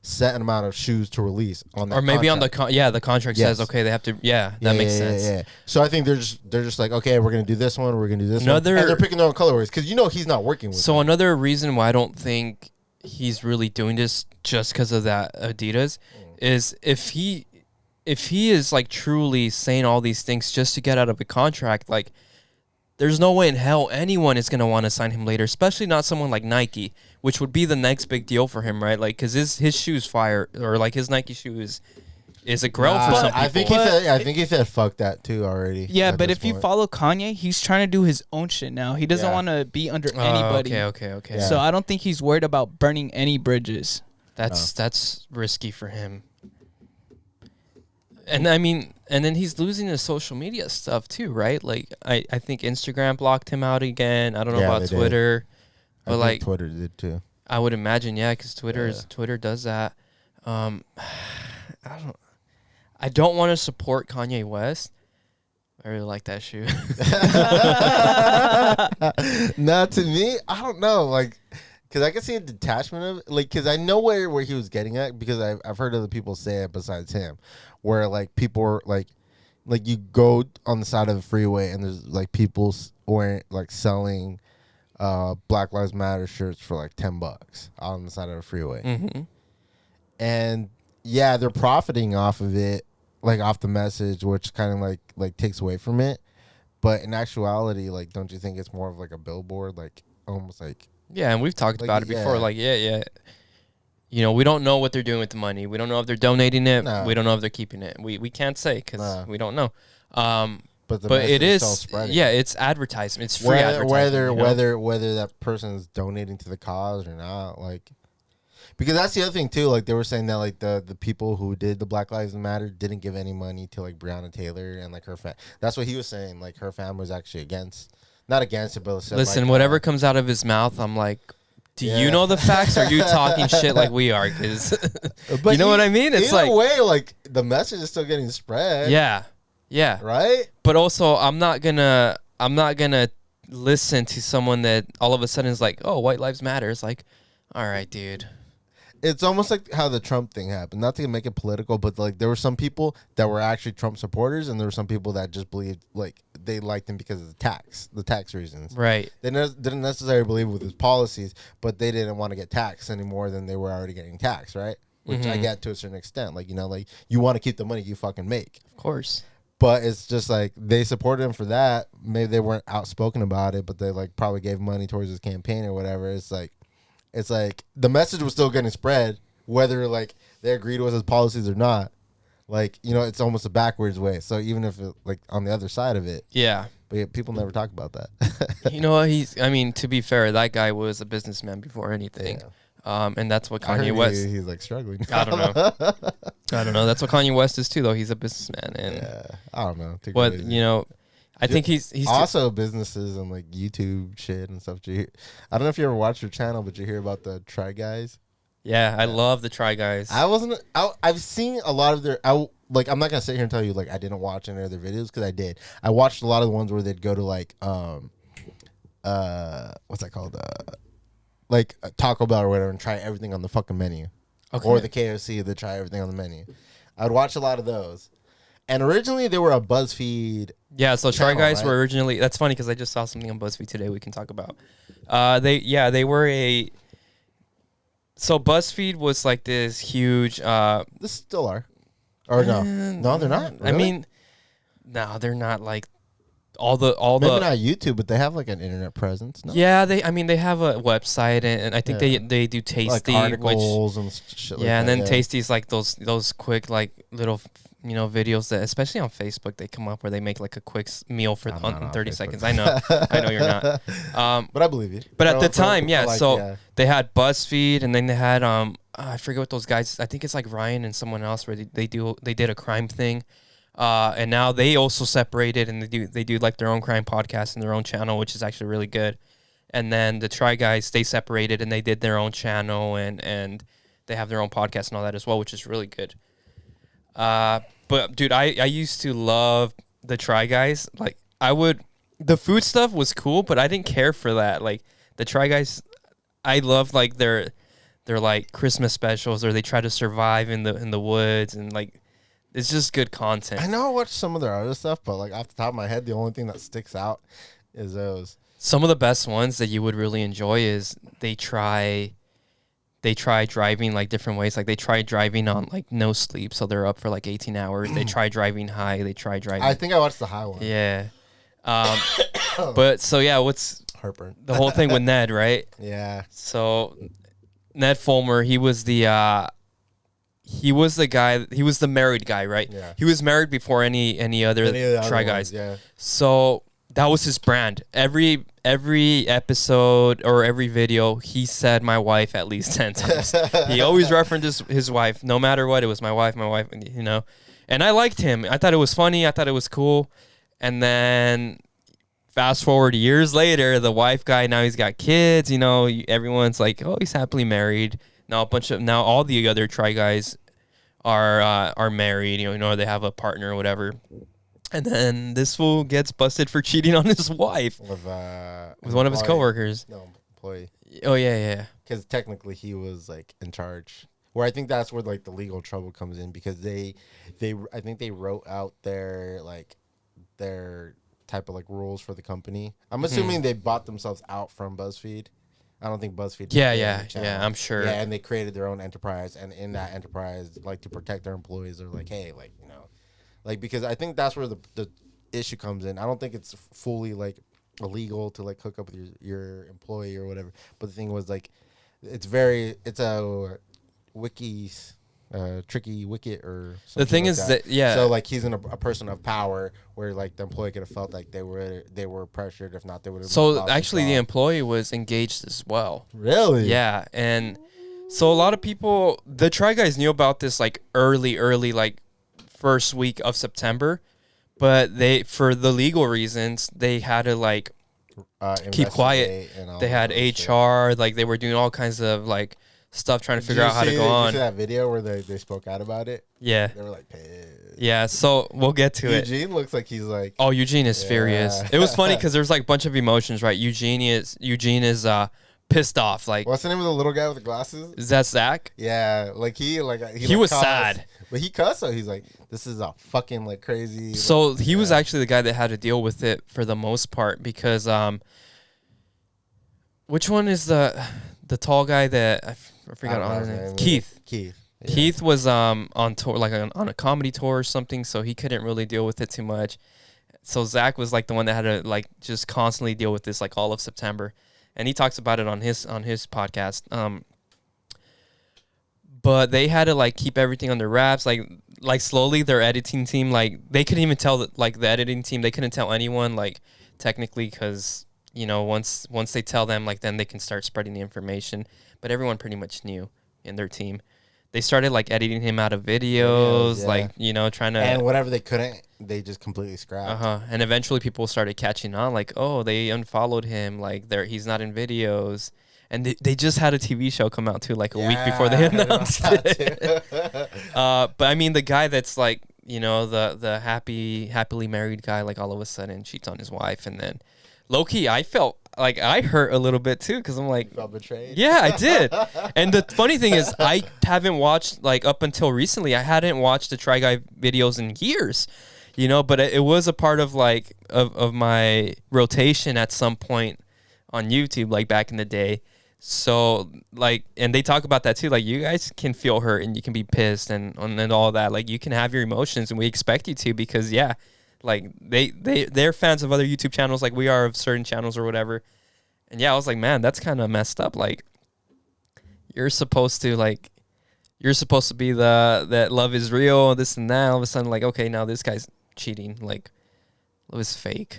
[SPEAKER 2] set amount of shoes to release on that.
[SPEAKER 1] Or maybe
[SPEAKER 2] contract.
[SPEAKER 1] on the contract
[SPEAKER 2] Yes.
[SPEAKER 1] says okay, they have to. Yeah, that makes sense.
[SPEAKER 2] Yeah. So I think they're just like, okay, we're gonna do this one, we're gonna do this
[SPEAKER 1] Another-
[SPEAKER 2] one, and they're picking their own colorways because he's not working with.
[SPEAKER 1] So
[SPEAKER 2] them.
[SPEAKER 1] another reason why I don't think he's really doing this just because of that Adidas is if he is like truly saying all these things just to get out of a contract, like there's no way in hell anyone is gonna want to sign him later, especially not someone like Nike, which would be the next big deal for him, right? Like because his shoe's fire, or like his Nike shoe is is a grow for some people.
[SPEAKER 2] I think he said fuck that too already.
[SPEAKER 3] Yeah, but if you follow Kanye, he's trying to do his own shit now. He doesn't want to be under anybody.
[SPEAKER 1] Okay.
[SPEAKER 2] Yeah.
[SPEAKER 3] So I don't think he's worried about burning any bridges.
[SPEAKER 1] That's risky for him. And I mean, and then he's losing his social media stuff too, right? Like I think Instagram blocked him out again. I don't know about Twitter, but like
[SPEAKER 2] Twitter did too.
[SPEAKER 1] I would imagine, yeah, because Twitter does that. I don't want to support Kanye West. I really like that shoe.
[SPEAKER 2] Not to me. I don't know, like, because I can see a detachment of it, like, because I know where he was getting at, because I've heard other people say it besides him, where like people are like you go on the side of the freeway and there's like people wearing like selling Black Lives Matter shirts for like $10 on the side of the freeway, and yeah, they're profiting off of it, like off the message, which kind of like takes away from it. But in actuality, like, don't you think it's more of like a billboard, like almost like?
[SPEAKER 1] Yeah, and we've talked about it before. Like, yeah. You know, we don't know what they're doing with the money. We don't know if they're donating it. No. We don't know if they're keeping it. We can't say because we don't know. But it is still spreading. Yeah, it's advertisement. It's free advertisement.
[SPEAKER 2] Whether that person is donating to the cause or not, like. Because that's the other thing too. Like they were saying that like the people who did the Black Lives Matter didn't give any money to like Breonna Taylor and like her That's what he was saying. Like her family was actually not against it, but
[SPEAKER 1] listen, like, whatever comes out of his mouth, I'm like, do you know the facts? Or are you talking shit like we are? Because you know what I mean. It's
[SPEAKER 2] either way, like the message is still getting spread.
[SPEAKER 1] Yeah.
[SPEAKER 2] Right.
[SPEAKER 1] But also, I'm not gonna listen to someone that all of a sudden is like, oh, white lives matter. It's like, all right, dude.
[SPEAKER 2] It's almost like how the Trump thing happened. Not to make it political, but like there were some people that were actually Trump supporters, and there were some people that just believed like they liked him because of the tax reasons.
[SPEAKER 1] Right.
[SPEAKER 2] They didn't necessarily believe with his policies, but they didn't want to get taxed any more than they were already getting taxed, right? Which I get to a certain extent. Like, you know, like you want to keep the money you fucking make.
[SPEAKER 1] Of course.
[SPEAKER 2] But it's just like they supported him for that. Maybe they weren't outspoken about it, but they like probably gave money towards his campaign or whatever. It's like the message was still getting spread, whether like they agreed with his policies or not. Like, you know, it's almost a backwards way. So even if it, like on the other side of it,
[SPEAKER 1] yeah.
[SPEAKER 2] But yeah, people never talk about that.
[SPEAKER 1] You know what? I mean, to be fair, that guy was a businessman before anything, and that's what Kanye West.
[SPEAKER 2] He's like struggling.
[SPEAKER 1] I don't know. That's what Kanye West is too, though. He's a businessman, and
[SPEAKER 2] I don't know.
[SPEAKER 1] But you know. I think he's
[SPEAKER 2] also businesses and like YouTube shit and stuff. I don't know if you ever watched your channel, but you hear about the Try Guys.
[SPEAKER 1] Yeah, I love the Try Guys.
[SPEAKER 2] I've seen a lot of their. I'm not gonna sit here and tell you like I didn't watch any of their videos because I did. I watched a lot of the ones where they'd go to like what's that called like Taco Bell or whatever and try everything on the fucking menu, or the KFC they try everything on the menu. I'd watch a lot of those. And originally they were a BuzzFeed.
[SPEAKER 1] Yeah, so Try Guys were originally. That's funny because I just saw something on BuzzFeed today we can talk about. They were a. So BuzzFeed was like this huge.
[SPEAKER 2] This still are, or no, they're not. Really?
[SPEAKER 1] I mean, no, they're not like all the
[SPEAKER 2] maybe not YouTube, but they have like an internet presence. No?
[SPEAKER 1] Yeah, they have a website and I think they do Tasty,
[SPEAKER 2] like articles and shit. Like
[SPEAKER 1] and then Tasty's like those quick like little. You know, videos that, especially on Facebook, they come up where they make like a quick meal for 30 seconds. I know you're not.
[SPEAKER 2] But I believe you.
[SPEAKER 1] But at the time, they had BuzzFeed, and then they had I forget what those guys. I think it's like Ryan and someone else where they did a crime thing, and now they also separated and they do like their own crime podcast and their own channel, which is actually really good. And then the Try Guys, they separated and they did their own channel and they have their own podcast and all that as well, which is really good. But dude, I used to love the Try Guys. Like the food stuff was cool, but I didn't care for that. Like the Try Guys, I loved like their like Christmas specials, or they try to survive in the woods, and like it's just good content.
[SPEAKER 2] I know I watched some of their other stuff, but like off the top of my head, the only thing that sticks out is those.
[SPEAKER 1] Some of the best ones that you would really enjoy is they try driving like different ways. Like they try driving on like no sleep, so they're up for like 18 hours. They try driving high. They try driving.
[SPEAKER 2] I think I watched the high one.
[SPEAKER 1] Yeah. But so yeah, what's
[SPEAKER 2] heartburn?
[SPEAKER 1] The whole thing with Ned, right?
[SPEAKER 2] Yeah.
[SPEAKER 1] So Ned Fulmer, he was the he was the guy. He was the married guy, right?
[SPEAKER 2] Yeah.
[SPEAKER 1] He was married before any other
[SPEAKER 2] Any of the other
[SPEAKER 1] Try
[SPEAKER 2] ones,
[SPEAKER 1] Guys.
[SPEAKER 2] yeah.
[SPEAKER 1] So that was his brand. Every episode or every video, he said my wife at least 10 times. He always referenced his wife, no matter what. It was my wife, you know. And I liked him. I thought it was funny. I thought it was cool. And then fast forward years later, the wife guy, now he's got kids. You know, everyone's like, oh, he's happily married. Now all the other Try Guys are married. You know, they have a partner or whatever. And then this fool gets busted for cheating on his wife with one of his coworkers.
[SPEAKER 2] No, employee.
[SPEAKER 1] Oh yeah.
[SPEAKER 2] Because technically he was like in charge. Where I think that's where like the legal trouble comes in, because I think they wrote out their type of like rules for the company. I'm assuming they bought themselves out from BuzzFeed. I don't think BuzzFeed.
[SPEAKER 1] Yeah. I'm sure.
[SPEAKER 2] Yeah, and they created their own enterprise, and in that enterprise, like to protect their employees, they're like, hey, like, you know, like, because I think that's where the issue comes in. I don't think it's fully like illegal to like hook up with your employee or whatever. But the thing was like, it's a tricky wicket or something.
[SPEAKER 1] The thing
[SPEAKER 2] like
[SPEAKER 1] is that yeah.
[SPEAKER 2] So like he's in a person of power where like the employee could have felt like they were pressured. If not, they would have.
[SPEAKER 1] So actually, the employee was engaged as well.
[SPEAKER 2] Really?
[SPEAKER 1] Yeah, and so a lot of people, the Try Guys knew about this like early like first week of September, but for the legal reasons they had to like keep quiet. They had HR, like they were doing all kinds of like stuff trying to figure out how to go on.
[SPEAKER 2] Did you see that video where they spoke out about it?
[SPEAKER 1] Yeah.
[SPEAKER 2] They were like pissed.
[SPEAKER 1] Yeah, so we'll get to it.
[SPEAKER 2] Eugene looks like he's like...
[SPEAKER 1] Oh, Eugene is furious. It was funny because there's like a bunch of emotions, right? Eugene is pissed off. Like,
[SPEAKER 2] what's the name of the little guy with the glasses?
[SPEAKER 1] Is that Zach?
[SPEAKER 2] Yeah, like he
[SPEAKER 1] was
[SPEAKER 2] cussed,
[SPEAKER 1] sad.
[SPEAKER 2] But he cussed, so he's like, this is a fucking like crazy.
[SPEAKER 1] So
[SPEAKER 2] like,
[SPEAKER 1] he was actually the guy that had to deal with it for the most part, because which one is the tall guy that I forgot his name? Keith. Yeah. Keith was on tour, like on a comedy tour or something, so he couldn't really deal with it too much. So Zach was like the one that had to like just constantly deal with this like all of September, and he talks about it on his podcast. But they had to like keep everything under wraps. Like slowly, their editing team, like they couldn't even tell like the editing team, they couldn't tell anyone like technically, because you know once they tell them, like then they can start spreading the information. But everyone pretty much knew in their team. They started like editing him out of videos, like, you know, trying to...
[SPEAKER 2] And whatever they couldn't, they just completely scrapped.
[SPEAKER 1] And eventually people started catching on, like, oh, they unfollowed him, like he's not in videos. And they just had a TV show come out too, like a week before they announced it. But I mean, the guy that's like, you know, the happily married guy, like all of a sudden cheats on his wife. And then low-key, I felt like I hurt a little bit too, because I'm like,
[SPEAKER 2] you felt betrayed.
[SPEAKER 1] Yeah, I did. And the funny thing is, I haven't watched, like up until recently, I hadn't watched the Try Guy videos in years, you know, but it was a part of like of my rotation at some point on YouTube, like back in the day. So like, and they talk about that too, like you guys can feel hurt and you can be pissed and all that, like you can have your emotions, and we expect you to, because like they're fans of other YouTube channels, like we are of certain channels or whatever. And I was like, man, that's kind of messed up. Like you're supposed to be that love is real, this and that. All of a sudden, like, okay, now this guy's cheating. Like, love is fake.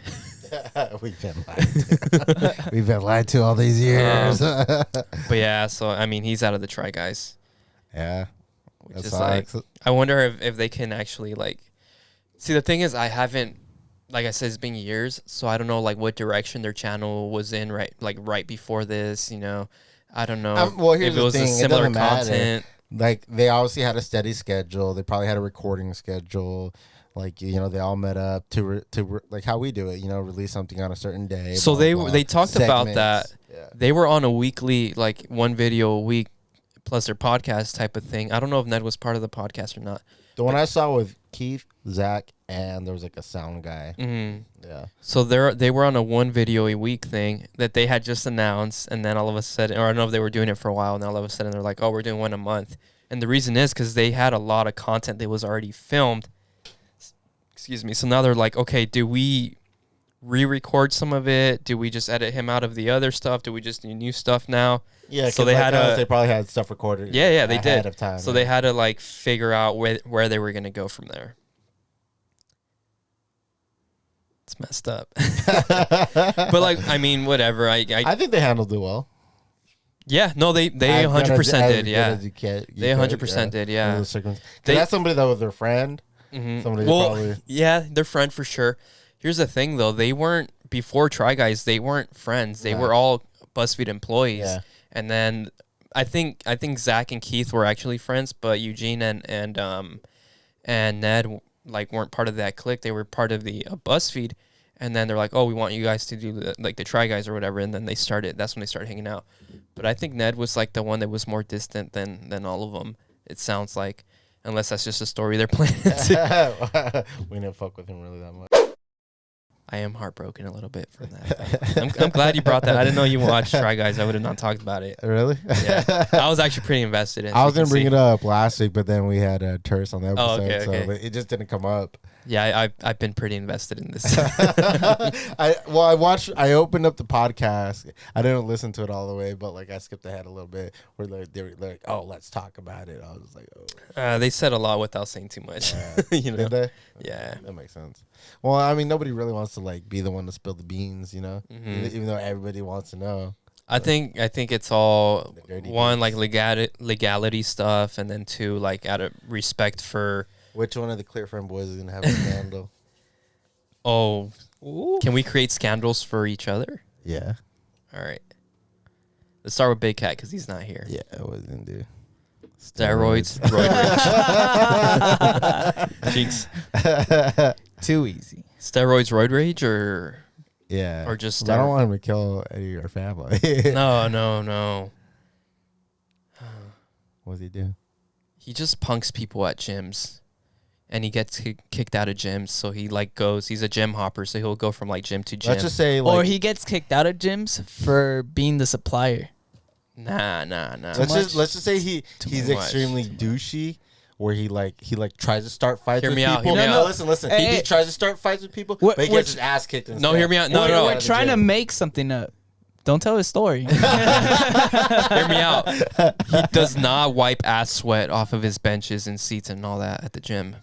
[SPEAKER 2] We've been lied to. We've been lied to all these years.
[SPEAKER 1] But yeah, so I mean, he's out of the Try Guys.
[SPEAKER 2] Yeah,
[SPEAKER 1] which is like, I wonder if they can actually like. See, the thing is, I haven't, like I said, it's been years, so I don't know like what direction their channel was in right before this. You know, I don't know.
[SPEAKER 2] Well, here's
[SPEAKER 1] if it was
[SPEAKER 2] the thing:
[SPEAKER 1] a similar
[SPEAKER 2] it doesn't
[SPEAKER 1] content.
[SPEAKER 2] matter. Like they obviously had a steady schedule. They probably had a recording schedule. Like, you know, they all met up to like how we do it. You know, release something on a certain day.
[SPEAKER 1] So
[SPEAKER 2] blah, blah,
[SPEAKER 1] they talked
[SPEAKER 2] segments.
[SPEAKER 1] about that.
[SPEAKER 2] Yeah.
[SPEAKER 1] They were on a weekly, like one video a week, plus their podcast type of thing. I don't know if Ned was part of the podcast or not.
[SPEAKER 2] The one I saw with Keith, Zach, and there was like a sound guy.
[SPEAKER 1] Mm-hmm.
[SPEAKER 2] Yeah.
[SPEAKER 1] So they were on a one video a week thing that they had just announced, and then all of a sudden, or I don't know if they were doing it for a while, and then all of a sudden they're like, oh, we're doing one a month. And the reason is because they had a lot of content that was already filmed. Excuse me. So now they're like, okay, do we re-record some of it? Do we just edit him out of the other stuff? Do we just do new stuff now?
[SPEAKER 2] Yeah,
[SPEAKER 1] so they
[SPEAKER 2] like
[SPEAKER 1] had
[SPEAKER 2] they probably had stuff recorded.
[SPEAKER 1] Yeah, they
[SPEAKER 2] ahead
[SPEAKER 1] did.
[SPEAKER 2] of time.
[SPEAKER 1] So they had to like figure out where they were gonna go from there. It's messed up. But like, I mean, whatever. I
[SPEAKER 2] think they handled it well.
[SPEAKER 1] Yeah, no, they 100% did. Yeah, they 100% did. Yeah,
[SPEAKER 2] that's somebody that was their friend.
[SPEAKER 1] Mm-hmm.
[SPEAKER 2] Somebody
[SPEAKER 1] well, yeah, their friend for sure. Here's the thing, though: they weren't before Try Guys. They weren't friends. They were all BuzzFeed employees.
[SPEAKER 2] Yeah.
[SPEAKER 1] And then I think Zach and Keith were actually friends, but Eugene and Ned like weren't part of that clique. They were part of the BuzzFeed. And then they're like, oh, we want you guys to do the Try Guys or whatever. And then that's when they started hanging out. But I think Ned was like the one that was more distant than all of them. It sounds like, unless that's just a story they're playing.
[SPEAKER 2] We didn't fuck with him really that much.
[SPEAKER 1] I am heartbroken a little bit for that. I'm glad you brought that. I didn't know you watched Try Guys. I would have not talked about it.
[SPEAKER 2] Really?
[SPEAKER 1] Yeah. I was actually pretty invested in it.
[SPEAKER 2] I was going to bring it up last week, but then we had a Terse on the episode,
[SPEAKER 1] okay.
[SPEAKER 2] So it just didn't come up.
[SPEAKER 1] Yeah, I've been pretty invested in this.
[SPEAKER 2] I opened up the podcast. I didn't listen to it all the way, but like I skipped ahead a little bit where they were like, oh, let's talk about it. I was like, oh.
[SPEAKER 1] They said a lot without saying too much. You know?
[SPEAKER 2] Did they?
[SPEAKER 1] Yeah.
[SPEAKER 2] That makes sense. Well, I mean, nobody really wants to like be the one to spill the beans, you know, even though everybody wants to know.
[SPEAKER 1] I think it's all one, like legality stuff, and then two, like out of respect for.
[SPEAKER 2] Which one of the Clear Friend boys is gonna have a scandal?
[SPEAKER 1] Oh, can we create scandals for each other?
[SPEAKER 2] Yeah.
[SPEAKER 1] All right. Let's start with Big Cat because he's not here.
[SPEAKER 2] Yeah, I was gonna do
[SPEAKER 1] steroids, roid rage. Jinx.
[SPEAKER 3] Too easy.
[SPEAKER 1] Steroids, roid rage, or just.
[SPEAKER 2] I don't want him to kill any of your family.
[SPEAKER 1] No.
[SPEAKER 2] What does he do?
[SPEAKER 1] He just punks people at gyms. And he gets kicked out of gyms, so he like goes. He's a gym hopper, so he'll go from like gym to gym.
[SPEAKER 2] Let's just say,
[SPEAKER 3] or he gets kicked out of gyms for being the supplier.
[SPEAKER 1] Nah.
[SPEAKER 2] Let's just say he's extremely douchey, where he tries to start fights with people.
[SPEAKER 1] Hear me out.
[SPEAKER 2] Listen. He tries to start fights with people, but he gets his ass kicked.
[SPEAKER 1] No, hear me out. No.
[SPEAKER 3] We're trying to make something up. Don't tell his story.
[SPEAKER 1] Hear me out. He does not wipe ass sweat off of his benches and seats and all that at the gym.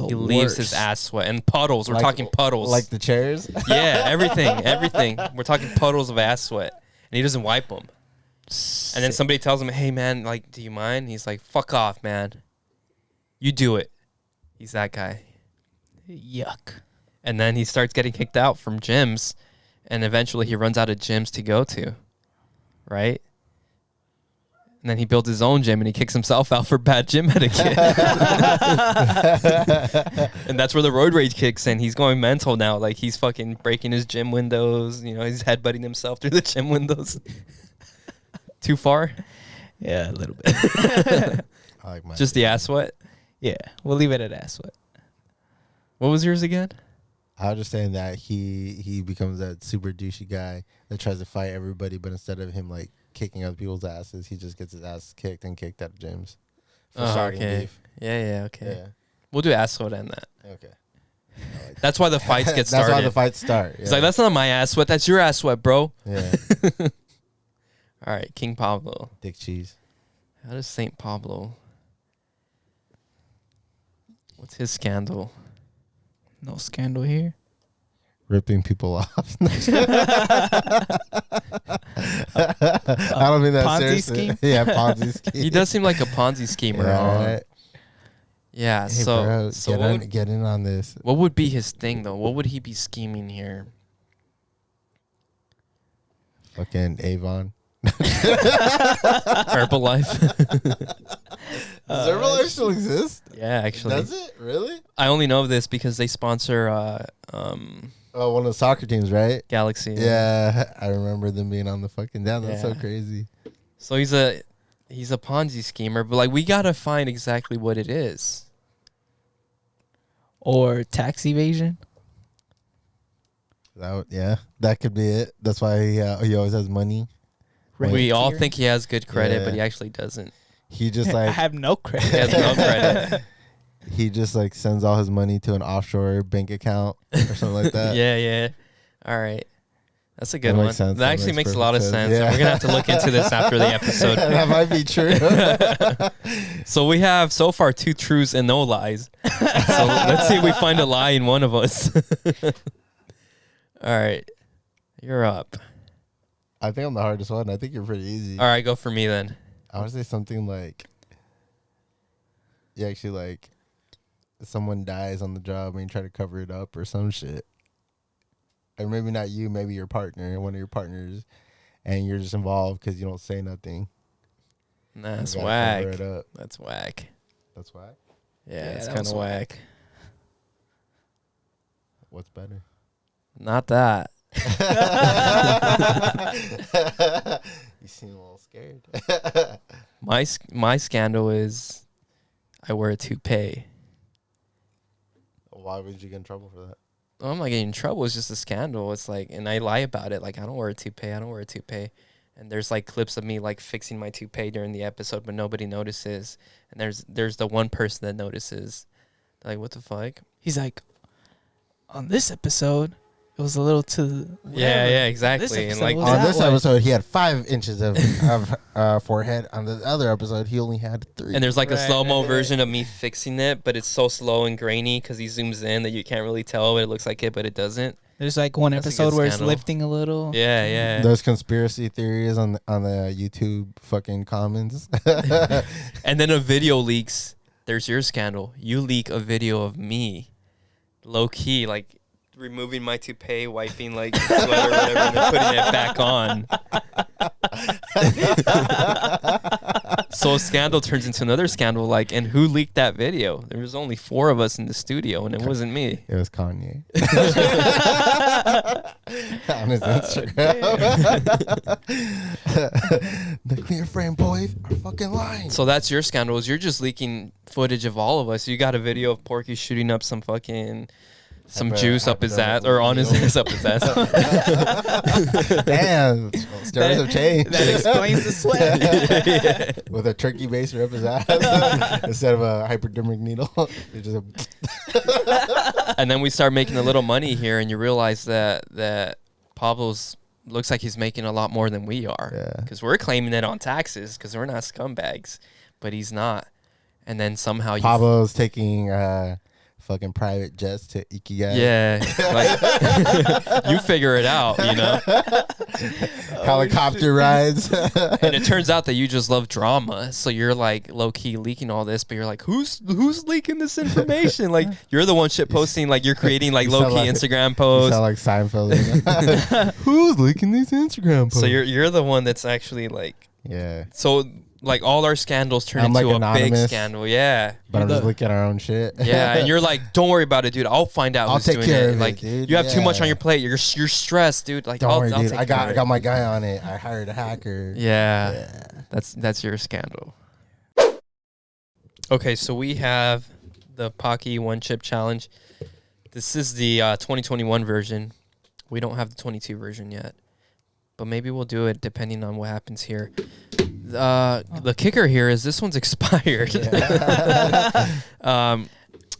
[SPEAKER 1] He leaves his ass sweat and puddles. We're talking puddles.
[SPEAKER 2] Like the chairs?
[SPEAKER 1] Yeah, everything. We're talking puddles of ass sweat. And he doesn't wipe them. And then somebody tells him, hey, man, like, do you mind? He's like, fuck off, man. You do it. He's that guy.
[SPEAKER 3] Yuck.
[SPEAKER 1] And then he starts getting kicked out from gyms. And eventually he runs out of gyms to go to, right? And then he builds his own gym and he kicks himself out for bad gym etiquette. And that's where the road rage kicks in. He's going mental now. Like he's fucking breaking his gym windows. You know, he's headbutting himself through the gym windows. Too far?
[SPEAKER 3] Yeah, a little bit.
[SPEAKER 2] I like my
[SPEAKER 1] Just the ass sweat?
[SPEAKER 3] Yeah, we'll leave it at ass sweat.
[SPEAKER 1] What was yours again?
[SPEAKER 2] I was just saying that he becomes that super douchey guy that tries to fight everybody, but instead of him like kicking other people's asses, he just gets his ass kicked and kicked out of gyms for starting beef.
[SPEAKER 1] Yeah, okay.
[SPEAKER 2] Yeah.
[SPEAKER 1] We'll do ass sweat and that.
[SPEAKER 2] Okay. Like
[SPEAKER 1] that's why the fights get started.
[SPEAKER 2] That's why the fights start. Yeah.
[SPEAKER 1] It's like, that's not my ass sweat. That's your ass sweat, bro.
[SPEAKER 2] Yeah.
[SPEAKER 1] All right, King Pablo.
[SPEAKER 2] Dick cheese.
[SPEAKER 1] How does Saint Pablo? What's his scandal?
[SPEAKER 3] No scandal here.
[SPEAKER 2] Ripping people off. I don't mean that
[SPEAKER 3] Ponzi
[SPEAKER 2] seriously.
[SPEAKER 3] scheme?
[SPEAKER 2] Yeah, Ponzi scheme.
[SPEAKER 1] He does seem like a Ponzi schemer.
[SPEAKER 2] Right.
[SPEAKER 1] Yeah.
[SPEAKER 2] Hey,
[SPEAKER 1] Bro,
[SPEAKER 2] get in on this.
[SPEAKER 1] What would be his thing though? What would he be scheming here?
[SPEAKER 2] Fucking Avon.
[SPEAKER 1] Herbalife.
[SPEAKER 2] Does Herbalife still exist?
[SPEAKER 1] Yeah, actually.
[SPEAKER 2] Does it? Really?
[SPEAKER 1] I only know this because they sponsor
[SPEAKER 2] one of the soccer teams, right?
[SPEAKER 1] Galaxy.
[SPEAKER 2] Yeah, I remember them being on the fucking down. That's so crazy.
[SPEAKER 1] So he's a Ponzi schemer, but like we gotta find exactly what it is.
[SPEAKER 3] Or tax evasion.
[SPEAKER 2] That could be it. That's why he always has money.
[SPEAKER 1] We all think he has good credit, but he actually doesn't.
[SPEAKER 2] He just
[SPEAKER 3] I have no credit.
[SPEAKER 1] He has no credit.
[SPEAKER 2] He just like sends all his money to an offshore bank account or something like that.
[SPEAKER 1] Yeah. All right. That's a good
[SPEAKER 2] That
[SPEAKER 1] one.
[SPEAKER 2] makes sense.
[SPEAKER 1] That
[SPEAKER 2] That
[SPEAKER 1] actually
[SPEAKER 2] makes
[SPEAKER 1] makes a lot of
[SPEAKER 2] perfect
[SPEAKER 1] sense.
[SPEAKER 2] sense. Yeah.
[SPEAKER 1] We're gonna have to look into this after the episode.
[SPEAKER 2] That might be true.
[SPEAKER 1] So we have so far 2 truths and no lies. So let's see if we find a lie in one of us. All right, you're up.
[SPEAKER 2] I think I'm the hardest one. I think you're pretty easy.
[SPEAKER 1] All right, go for me then.
[SPEAKER 2] I would say something like, you actually like, someone dies on the job and you try to cover it up or some shit. Or maybe not you, maybe your partner, one of your partners, and you're just involved because you don't say nothing.
[SPEAKER 1] Nah, that's
[SPEAKER 2] You gotta
[SPEAKER 1] whack.
[SPEAKER 2] cover it up.
[SPEAKER 1] That's whack.
[SPEAKER 2] That's why.
[SPEAKER 1] Yeah, it's
[SPEAKER 3] that
[SPEAKER 1] kind
[SPEAKER 3] was
[SPEAKER 1] of whack.
[SPEAKER 2] What's better?
[SPEAKER 1] Not that.
[SPEAKER 2] You seem a little scared.
[SPEAKER 1] My scandal is I wear a toupee.
[SPEAKER 2] Why would you get in trouble for that?
[SPEAKER 1] Oh, I'm not getting in trouble. It's just a scandal. It's like, and I lie about it. Like, I don't wear a toupee. I don't wear a toupee. And there's like clips of me like fixing my toupee during the episode, but nobody notices. And there's the one person that notices. They're like, what the fuck?
[SPEAKER 3] He's like, on this episode, it was a little too.
[SPEAKER 1] Yeah, exactly. And like,
[SPEAKER 2] On this episode, he had 5 inches of forehead. On the other episode, he only had 3.
[SPEAKER 1] and there's like a
[SPEAKER 3] Right,
[SPEAKER 1] slow-mo
[SPEAKER 3] right.
[SPEAKER 1] version of me fixing it, but it's so slow and grainy because he zooms in that you can't really tell it looks like it, but it doesn't.
[SPEAKER 3] There's like one
[SPEAKER 1] That's a good
[SPEAKER 3] episode where it's
[SPEAKER 1] scandal.
[SPEAKER 3] lifting a little.
[SPEAKER 1] Yeah, yeah.
[SPEAKER 2] Those conspiracy theories on the YouTube fucking comments.
[SPEAKER 1] And then a video leaks. There's your scandal. You leak a video of me, low key, like removing my toupee, wiping like sweat or whatever, and then putting it back on. So a scandal turns into another scandal. Like, and who leaked that video? There was only 4 of us in the studio, and it wasn't me.
[SPEAKER 2] It was Kanye. On his Instagram. The clear frame boys are fucking lying.
[SPEAKER 1] So that's your scandal. Is you're just leaking footage of all of us. You got a video of Porky shooting up some fucking juice up his ass, or on his ass, up his ass.
[SPEAKER 2] Damn, stories have changed.
[SPEAKER 3] That explains the sweat.
[SPEAKER 1] Yeah.
[SPEAKER 2] With a turkey baster up his ass instead of a hypodermic needle. It's just
[SPEAKER 1] And then we start making a little money here, and you realize that Pablo's looks like he's making a lot more than we are.
[SPEAKER 2] Yeah.
[SPEAKER 1] Because we're claiming it on taxes because we're not scumbags, but he's not. And then somehow you
[SPEAKER 2] Pablo's taking fucking private jets to Ikigai.
[SPEAKER 1] yeah, like you figure it out, you know.
[SPEAKER 2] Helicopter rides.
[SPEAKER 1] And it turns out that you just love drama, so you're like low key leaking all this, but you're like, who's leaking this information? Like you're the one shit posting, like you're creating like
[SPEAKER 2] You
[SPEAKER 1] low
[SPEAKER 2] sound
[SPEAKER 1] key
[SPEAKER 2] like-
[SPEAKER 1] Instagram
[SPEAKER 2] You
[SPEAKER 1] posts.
[SPEAKER 2] sound like Seinfeld. Who's leaking these Instagram posts?
[SPEAKER 1] So you're the one that's actually like,
[SPEAKER 2] yeah.
[SPEAKER 1] so like all our scandals turn
[SPEAKER 2] I'm,
[SPEAKER 1] into
[SPEAKER 2] like,
[SPEAKER 1] a big
[SPEAKER 2] anonymous.
[SPEAKER 1] scandal. Yeah.
[SPEAKER 2] But I'm just looking at our own shit.
[SPEAKER 1] Yeah, and you're like, don't worry about it, dude. I'll find out
[SPEAKER 2] I'll
[SPEAKER 1] who's
[SPEAKER 2] take
[SPEAKER 1] doing
[SPEAKER 2] care
[SPEAKER 1] it.
[SPEAKER 2] of it,
[SPEAKER 1] Like,
[SPEAKER 2] dude.
[SPEAKER 1] you have too much
[SPEAKER 2] Yeah.
[SPEAKER 1] on your plate. You're stressed, dude. Like,
[SPEAKER 2] Don't
[SPEAKER 1] I'll
[SPEAKER 2] worry, dude.
[SPEAKER 1] take
[SPEAKER 2] I
[SPEAKER 1] care of it.
[SPEAKER 2] got my guy on it. I hired a hacker.
[SPEAKER 1] Yeah, that's your scandal. Okay, so we have the Pocky One Chip Challenge. This is the 2021 version. We don't have the 22 version yet, but maybe we'll do it depending on what happens here. The kicker here is this one's expired.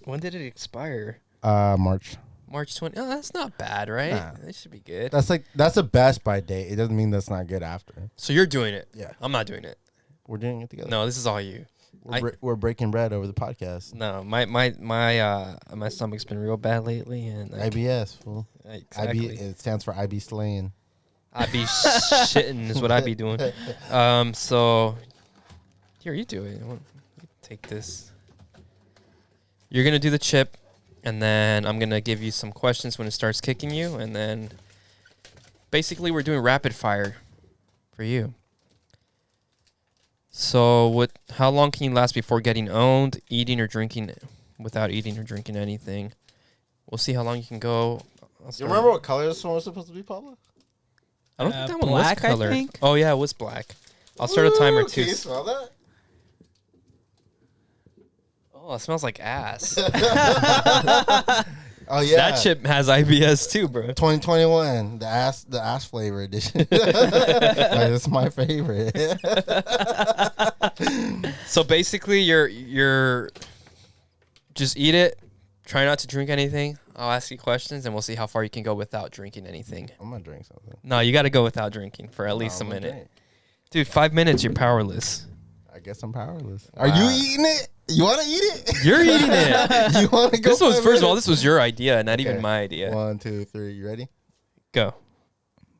[SPEAKER 1] When did it expire?
[SPEAKER 2] March.
[SPEAKER 1] March 20. Oh, that's not bad, right?
[SPEAKER 2] Nah.
[SPEAKER 1] That should be good.
[SPEAKER 2] That's the best by date. It doesn't mean that's not good after.
[SPEAKER 1] So you're doing it.
[SPEAKER 2] Yeah.
[SPEAKER 1] I'm not doing it.
[SPEAKER 2] We're doing it together.
[SPEAKER 1] No, this is all you.
[SPEAKER 2] We're breaking bread over the podcast.
[SPEAKER 1] No, my stomach's been real bad lately, and
[SPEAKER 2] IBS, fool.
[SPEAKER 1] exactly.
[SPEAKER 2] It stands for IB slaying.
[SPEAKER 1] I be shitting is what I be doing. So here, you do it. You take this. You're gonna do the chip, and then I'm gonna give you some questions when it starts kicking you, and then basically we're doing rapid fire for you. So how long can you last before getting owned, eating or drinking without eating or drinking anything? We'll see how long you can go.
[SPEAKER 2] Do you remember what color this one was supposed to be, Pablo?
[SPEAKER 1] I don't think that one
[SPEAKER 3] black,
[SPEAKER 1] was
[SPEAKER 3] I
[SPEAKER 1] colored.
[SPEAKER 3] think.
[SPEAKER 1] Oh yeah, it was black. I'll start a timer
[SPEAKER 2] Ooh,
[SPEAKER 1] too.
[SPEAKER 2] Can you smell that?
[SPEAKER 1] Oh, it smells like ass.
[SPEAKER 2] Oh yeah.
[SPEAKER 1] That chip has IBS too, bro.
[SPEAKER 2] 2021, the ass flavor edition. That's my favorite.
[SPEAKER 1] So basically, you're just eat it. Try not to drink anything. I'll ask you questions, and we'll see how far you can go without drinking anything.
[SPEAKER 2] I'm gonna drink something.
[SPEAKER 1] No, you got to go without drinking for at least a
[SPEAKER 2] I'm gonna
[SPEAKER 1] minute.
[SPEAKER 2] drink.
[SPEAKER 1] Dude, 5 minutes, you're powerless.
[SPEAKER 2] I guess I'm powerless. Are you eating it? You want to eat it?
[SPEAKER 1] You're eating it.
[SPEAKER 2] You want to go?
[SPEAKER 1] This was,
[SPEAKER 2] 5
[SPEAKER 1] first of all,
[SPEAKER 2] minutes?
[SPEAKER 1] this was your idea, not
[SPEAKER 2] Okay.
[SPEAKER 1] even my idea.
[SPEAKER 2] 1, 2, 3. You ready?
[SPEAKER 1] Go.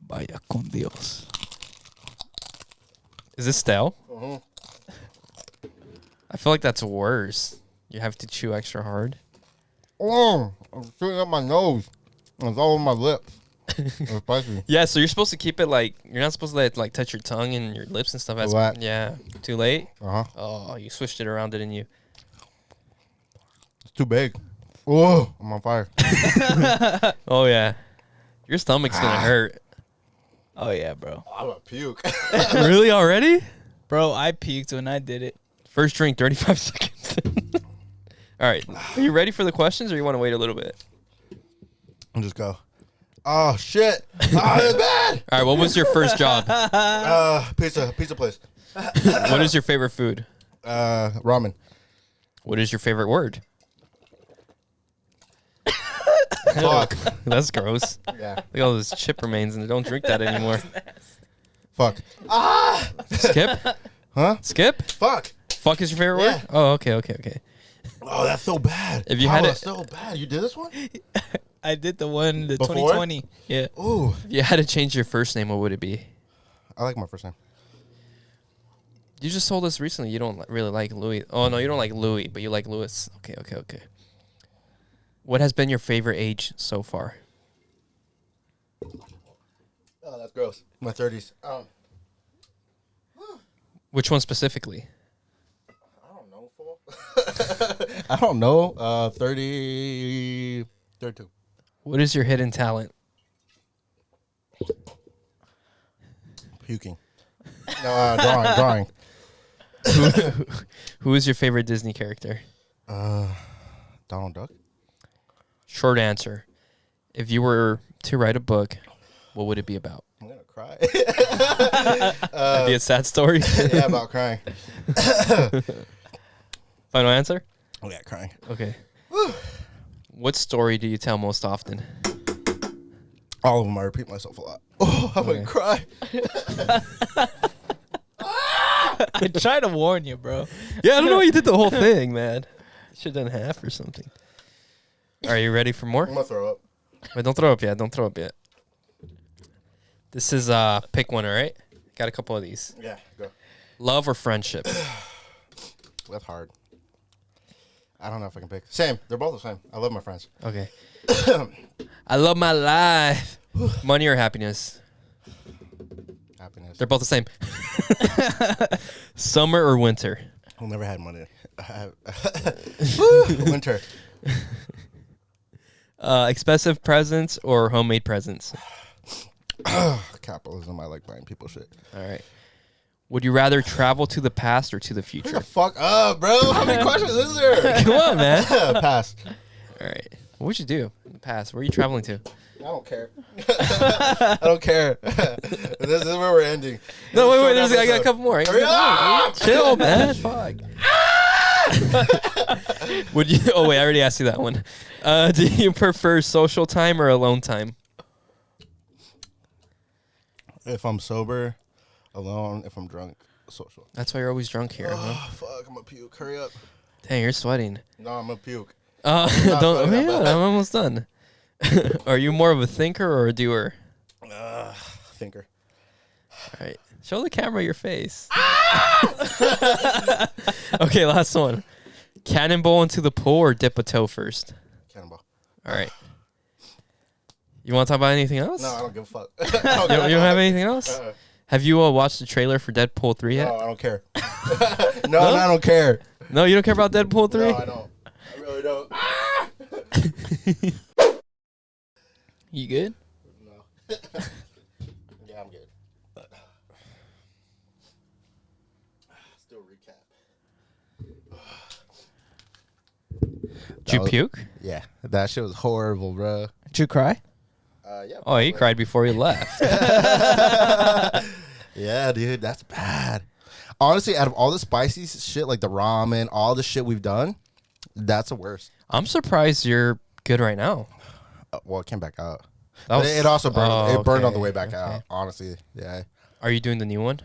[SPEAKER 3] Vaya con Dios.
[SPEAKER 1] Is this stale?
[SPEAKER 2] Uh-huh.
[SPEAKER 1] I feel like that's worse. You have to chew extra hard.
[SPEAKER 2] Oh, I'm chewing up my nose. It's all over my lips. It's spicy.
[SPEAKER 1] Yeah, so you're supposed to keep it like, you're not supposed to let it like touch your tongue and your lips and stuff. As,
[SPEAKER 2] What?
[SPEAKER 1] yeah. Too late?
[SPEAKER 2] Uh huh.
[SPEAKER 1] Oh, you switched it around, didn't you?
[SPEAKER 2] It's too big. Oh, I'm on fire.
[SPEAKER 1] Oh, yeah. Your stomach's going to hurt.
[SPEAKER 3] Oh yeah, bro.
[SPEAKER 2] I'm a puke.
[SPEAKER 1] Really already?
[SPEAKER 3] Bro, I peaked when I did it.
[SPEAKER 1] First drink, 35 seconds. All right. Are you ready for the questions or you want to wait a little bit?
[SPEAKER 2] I'll just go. Oh shit! Oh, it's bad.
[SPEAKER 1] All right. What was your first job?
[SPEAKER 2] Pizza place.
[SPEAKER 1] What is your favorite food?
[SPEAKER 2] Ramen.
[SPEAKER 1] What is your favorite word?
[SPEAKER 2] Fuck.
[SPEAKER 1] That's gross.
[SPEAKER 2] Yeah.
[SPEAKER 1] Look at all those chip remains and don't drink that anymore.
[SPEAKER 2] Fuck.
[SPEAKER 1] Skip?
[SPEAKER 2] Huh?
[SPEAKER 1] Skip?
[SPEAKER 2] Fuck.
[SPEAKER 1] Fuck is your favorite
[SPEAKER 2] Yeah.
[SPEAKER 1] word? Oh, okay.
[SPEAKER 2] Oh, that's so bad.
[SPEAKER 1] If you had
[SPEAKER 2] that's
[SPEAKER 1] it-
[SPEAKER 2] so bad. You did this one?
[SPEAKER 3] I did the one, the
[SPEAKER 2] Before?
[SPEAKER 3] 2020. Yeah.
[SPEAKER 2] Ooh.
[SPEAKER 1] If you had to change your first name, what would it be?
[SPEAKER 2] I like my first name.
[SPEAKER 1] You just told us recently you don't really like Louis. Oh, no, you don't like Louis, but you like Louis. Okay. What has been your favorite age so far?
[SPEAKER 2] Oh, that's gross. My 30s.
[SPEAKER 1] Which one specifically?
[SPEAKER 2] I don't know, fool. I don't know. 30, 32.
[SPEAKER 1] What is your hidden talent?
[SPEAKER 2] Puking. No, drawing.
[SPEAKER 1] Who is your favorite Disney character?
[SPEAKER 2] Donald Duck.
[SPEAKER 1] Short answer. If you were to write a book, what would it be about?
[SPEAKER 2] I'm gonna cry.
[SPEAKER 1] It'd be a sad story.
[SPEAKER 2] Yeah, about crying.
[SPEAKER 1] Final answer?
[SPEAKER 2] Oh yeah, crying.
[SPEAKER 1] Okay. What story do you tell most often?
[SPEAKER 2] All of them. I repeat myself a lot. Oh, I'm
[SPEAKER 1] Okay.
[SPEAKER 2] gonna cry.
[SPEAKER 3] I tried to warn you, bro.
[SPEAKER 1] Yeah, I don't know why you did the whole thing, man. Should have done half or something. Are you ready for more?
[SPEAKER 2] I'm gonna throw up.
[SPEAKER 1] Wait, don't throw up yet. Don't throw up yet. This is pick one, all right? Got a couple of these.
[SPEAKER 2] Yeah, go.
[SPEAKER 1] Love or friendship?
[SPEAKER 2] That's hard. I don't know if I can pick. Same. They're both the same. I love my friends.
[SPEAKER 1] Okay. I love my life. Money or happiness?
[SPEAKER 2] Happiness.
[SPEAKER 1] They're both the same. Summer or winter?
[SPEAKER 2] Who never had money? Winter.
[SPEAKER 1] Expensive presents or homemade presents?
[SPEAKER 2] Capitalism. I like buying people shit.
[SPEAKER 1] All right. Would you rather travel to the past or to the
[SPEAKER 2] Shut
[SPEAKER 1] future?
[SPEAKER 2] the fuck up, bro. How many questions is there?
[SPEAKER 1] Come on, man.
[SPEAKER 2] Pass.
[SPEAKER 1] All right. What would you do in the past? Where are you traveling to?
[SPEAKER 2] I don't care. I don't care. This is where we're ending.
[SPEAKER 1] No, wait.
[SPEAKER 2] Short
[SPEAKER 1] I got a
[SPEAKER 2] episode.
[SPEAKER 1] couple more.
[SPEAKER 2] Hurry up!
[SPEAKER 1] Chill, man. Fuck. Would you? Oh wait, I already asked you that one. Do you prefer social time or alone time?
[SPEAKER 2] If I'm sober, alone. If I'm drunk, social.
[SPEAKER 1] That's why you're always drunk here, huh?
[SPEAKER 2] Oh, fuck. I'm a puke. Hurry up.
[SPEAKER 1] Dang, you're sweating.
[SPEAKER 2] No, I'm a puke.
[SPEAKER 1] Don't.
[SPEAKER 2] sweating that
[SPEAKER 1] Man,
[SPEAKER 2] bad.
[SPEAKER 1] I'm almost done. Are you more of a thinker or a doer?
[SPEAKER 2] Thinker.
[SPEAKER 1] All right. Show the camera your face. Okay, last one. Cannonball into the pool or dip a toe first?
[SPEAKER 2] Cannonball.
[SPEAKER 1] All right. You want to talk about anything else?
[SPEAKER 2] No, I don't give a fuck.
[SPEAKER 1] You don't have anything else? Have you watched the trailer for Deadpool 3 yet?
[SPEAKER 2] No, I don't care. No, I don't care.
[SPEAKER 1] No, you don't care about Deadpool 3?
[SPEAKER 2] No, I don't. I really don't.
[SPEAKER 3] You good?
[SPEAKER 2] No. Yeah, I'm good. But still recap.
[SPEAKER 1] Did you puke?
[SPEAKER 2] Yeah, that shit was horrible, bro.
[SPEAKER 3] Did you cry?
[SPEAKER 2] Yeah.
[SPEAKER 1] Oh, he cried before he left.
[SPEAKER 2] Yeah, dude, that's bad. Honestly, out of all the spicy shit, like the ramen, all the shit we've done, that's the worst.
[SPEAKER 1] I'm surprised you're good right now.
[SPEAKER 2] Well, it came back out.
[SPEAKER 1] That
[SPEAKER 2] But
[SPEAKER 1] was-
[SPEAKER 2] it also burned.
[SPEAKER 1] Oh,
[SPEAKER 2] It burned on the
[SPEAKER 1] okay,
[SPEAKER 2] way back
[SPEAKER 1] okay.
[SPEAKER 2] out. Honestly, yeah.
[SPEAKER 1] Are you doing the new one?